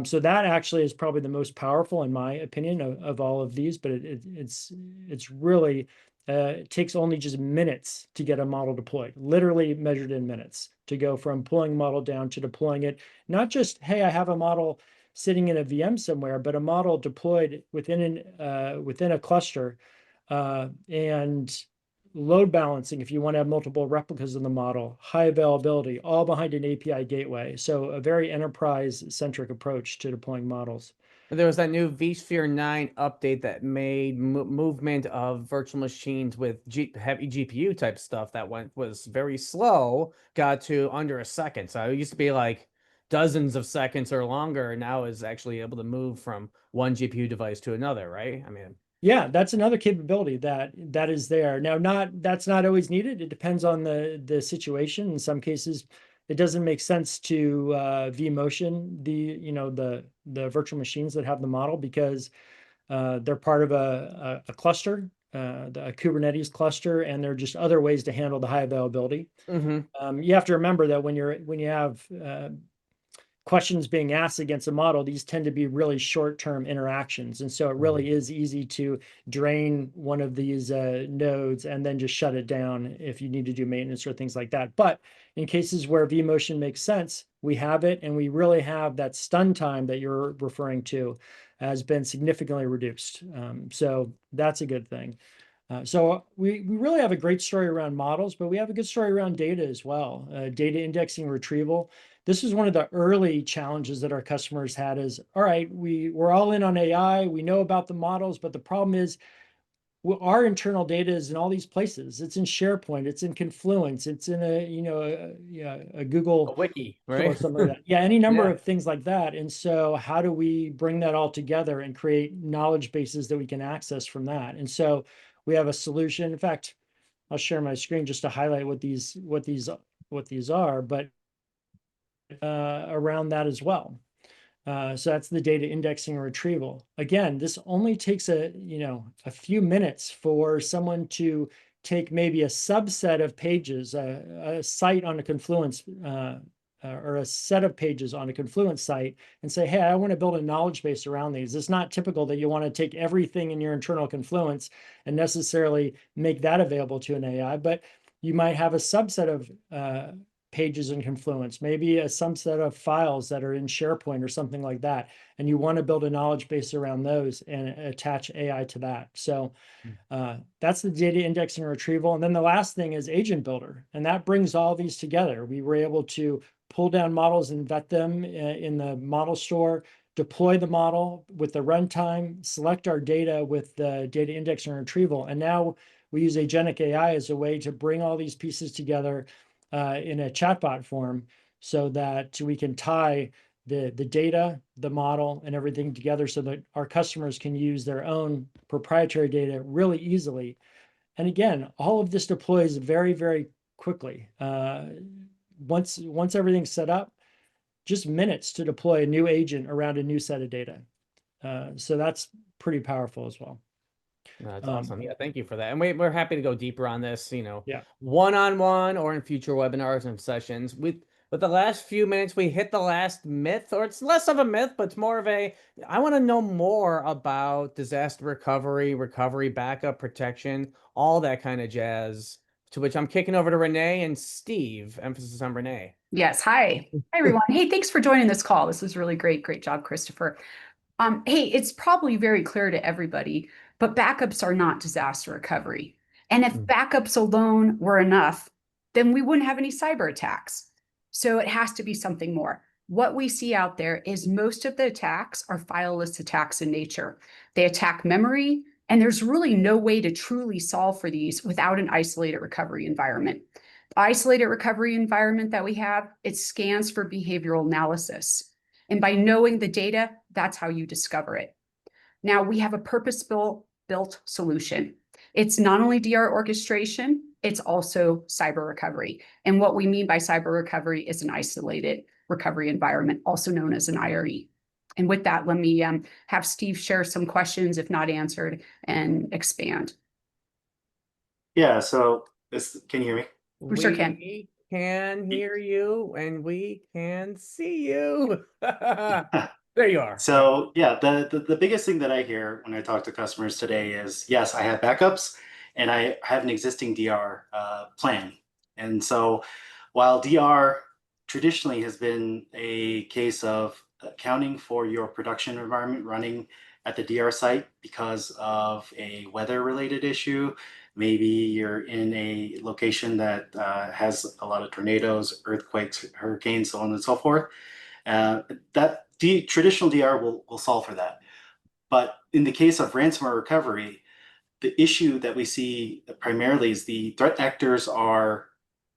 So that actually is probably the most powerful, in my opinion, of all of these, but it's really, it takes only just minutes to get a model deployed, literally measured in minutes, to go from pulling a model down to deploying it. Not just, hey, I have a model sitting in a VM somewhere, but a model deployed within a cluster, and load balancing if you want to have multiple replicas of the model, high availability, all behind an API gateway. So a very enterprise-centric approach to deploying models. There was that new vSphere 9 update that made movement of virtual machines with heavy GPU type stuff that was very slow, got to under a second. So it used to be like dozens of seconds or longer, and now is actually able to move from one GPU device to another, right? I mean, yeah, that's another capability that is there. Now, that's not always needed. It depends on the situation. In some cases, it doesn't make sense to vMotion the virtual machines that have the model, because they're part of a cluster, a Kubernetes cluster, and there are just other ways to handle the high availability. You have to remember that when you have questions being asked against a model, these tend to be really short-term interactions. And so it really is easy to drain one of these nodes and then just shut it down if you need to do maintenance or things like that. But in cases where vMotion makes sense, we have it, and we really have that stun time that you're referring to has been significantly reduced. So that's a good thing. So we really have a great story around models, but we have a good story around data as well. Data indexing and retrieval. This is one of the early challenges that our customers had is, all right, we're all in on AI, we know about the models, but the problem is our internal data is in all these places. It's in SharePoint, it's in Confluence, it's in a Google wiki, right? right? Or something like that. Yeah, any number of things like that. And so how do we bring that all together and create knowledge bases that we can access from that? And so we have a solution. In fact, I'll share my screen just to highlight what these are, but around that as well. So that's the data indexing and retrieval. Again, this only takes a few minutes for someone to take maybe a subset of pages, a site on a Confluence, or a set of pages on a Confluence site, and say, hey, I want to build a knowledge base around these. It's not typical that you want to take everything in your internal Confluence and necessarily make that available to an AI, but you might have a subset of pages in Confluence, maybe a subset of files that are in SharePoint or something like that, and you want to build a knowledge base around those and attach AI to that. So that's the data indexing and retrieval. And then the last thing is Agent Builder, and that brings all these together. We were able to pull down models and vet them in the model store, deploy the model with the runtime, select our data with the data indexing and retrieval, and now we use agentic AI as a way to bring all these pieces together in a chatbot form, so that we can tie the data, the model, and everything together so that our customers can use their own proprietary data really easily. And again, all of this deploys very, very quickly. Once everything's set up, just minutes to deploy a new agent around a new set of data. So that's pretty powerful as well. That's awesome. Yeah, thank you for that. And we're happy to go deeper on this, Yeah. one-on-one or in future webinars and sessions. With the last few minutes, we hit the last myth, or it's less of a myth, but it's more of I want to know more about disaster recovery, backup protection, all that kind of jazz, to which I'm kicking over to Renee and Steve. Emphasis on Renee. Yes. Hi. Hi, everyone. Hey, thanks for joining this call. This was really great. Great job, Christopher. Hey, it's probably very clear to everybody, but backups are not disaster recovery. And if backups alone were enough, then we wouldn't have any cyber attacks. So it has to be something more. What we see out there is most of the attacks are fileless attacks in nature. They attack memory, and there's really no way to truly solve for these without an isolated recovery environment. The isolated recovery environment that we have, it scans for behavioral analysis. And by knowing the data, that's how you discover it. Now we have a purpose-built solution. It's not only DR orchestration, it's also cyber recovery. And what we mean by cyber recovery is an isolated recovery environment, also known as an IRE. And with that, let me have Steve share some questions, if not answered, and expand. Yeah, so can you hear me? We sure can. We can hear you and we can see you. There you are. So yeah, the biggest thing that I hear when I talk to customers today is, yes, I have backups and I have an existing DR plan. And so while DR traditionally has been a case of accounting for your production environment running at the DR site because of a weather-related issue, maybe you're in a location that has a lot of tornadoes, earthquakes, hurricanes, so on and so forth. That traditional DR will solve for that. But in the case of ransomware recovery, the issue that we see primarily is the threat actors are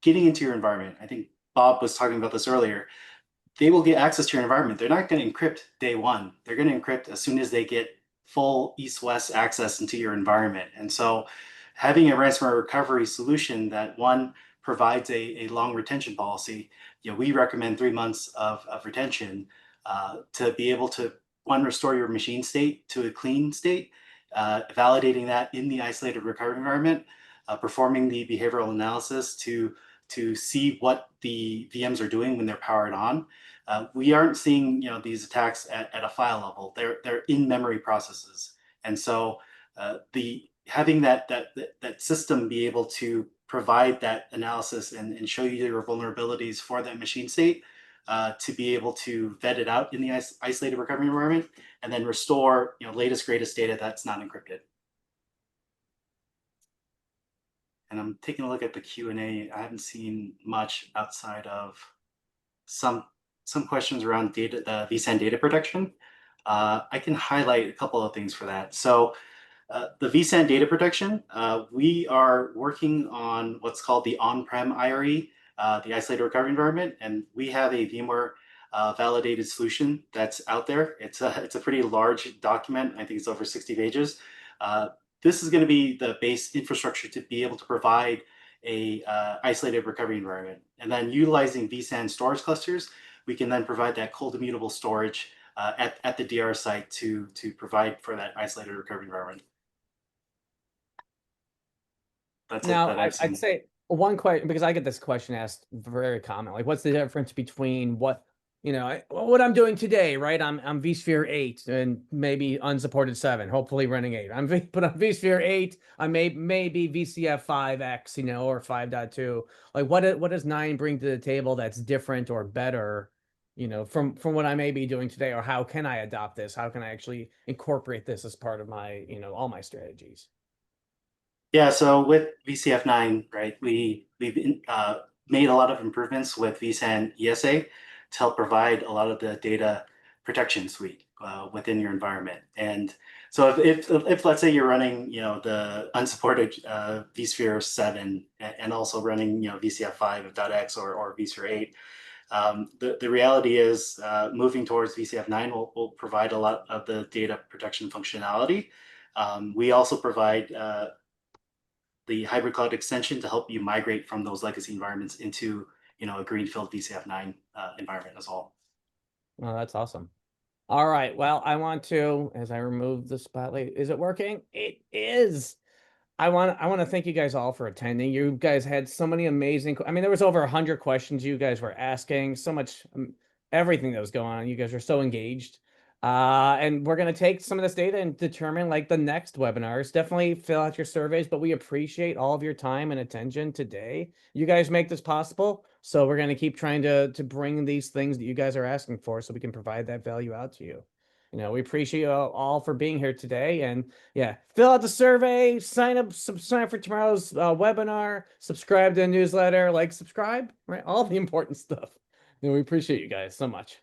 getting into your environment. I think Bob was talking about this earlier. They will get access to your environment. They're not going to encrypt day one. They're going to encrypt as soon as they get full east-west access into your environment. And so having a ransomware recovery solution that, one, provides a long retention policy, we recommend 3 months of retention to be able to, one, restore your machine state to a clean state, validating that in the isolated recovery environment, performing the behavioral analysis to see what the VMs are doing when they're powered on. We aren't seeing these attacks at a file level. They're in-memory processes, and so having that system be able to provide that analysis and show you your vulnerabilities for that machine state, to be able to vet it out in the isolated recovery environment, and then restore latest greatest data that's not encrypted. And I'm taking a look at the Q&A. I haven't seen much outside of some questions around data, the vSAN data protection. I can highlight a couple of things for that. So the vSAN data protection, we are working on what's called the on-prem IRE, the isolated recovery environment, and we have a VMware validated solution that's out there. It's a pretty large document. I think it's over 60 pages. This is going to be the base infrastructure to be able to provide a isolated recovery environment. And then utilizing vSAN storage clusters, we can then provide that cold immutable storage at the DR site to provide for that isolated recovery environment. That's now, it. I'd say one question, because I get this question asked very common, like what's the difference between what I'm doing today, right? I'm vSphere 8 and maybe unsupported 7, hopefully running 8. But on vSphere 8, I maybe VCF 5X, or 5.2. Like what does 9 bring to the table that's different or better, from what I may be doing today, or how can I adopt this? How can I actually incorporate this as part of my, all my strategies? Yeah, so with VCF 9, right, we've made a lot of improvements with vSAN ESA to help provide a lot of the data protection suite within your environment. And so if let's say you're running, the unsupported vSphere 7 and also running, VCF 5.x or vSphere 8, the reality is moving towards VCF 9 will provide a lot of the data protection functionality. We also provide the hybrid cloud extension to help you migrate from those legacy environments into a greenfield VCF 9 environment as well. Oh, that's awesome. All right. Well, I want to, as I remove the spotlight, is it working? It is. I want to thank you guys all for attending. You guys had so many amazing, there was over 100 questions you guys were asking, so much, everything that was going on. You guys are so engaged. And we're going to take some of this data and determine the next webinars. Definitely fill out your surveys, but we appreciate all of your time and attention today. You guys make this possible. So we're going to keep trying to bring these things that you guys are asking for so we can provide that value out to you. We appreciate you all for being here today. And yeah, fill out the survey, sign up for tomorrow's webinar, subscribe to the newsletter, subscribe, right? All the important stuff. We appreciate you guys so much.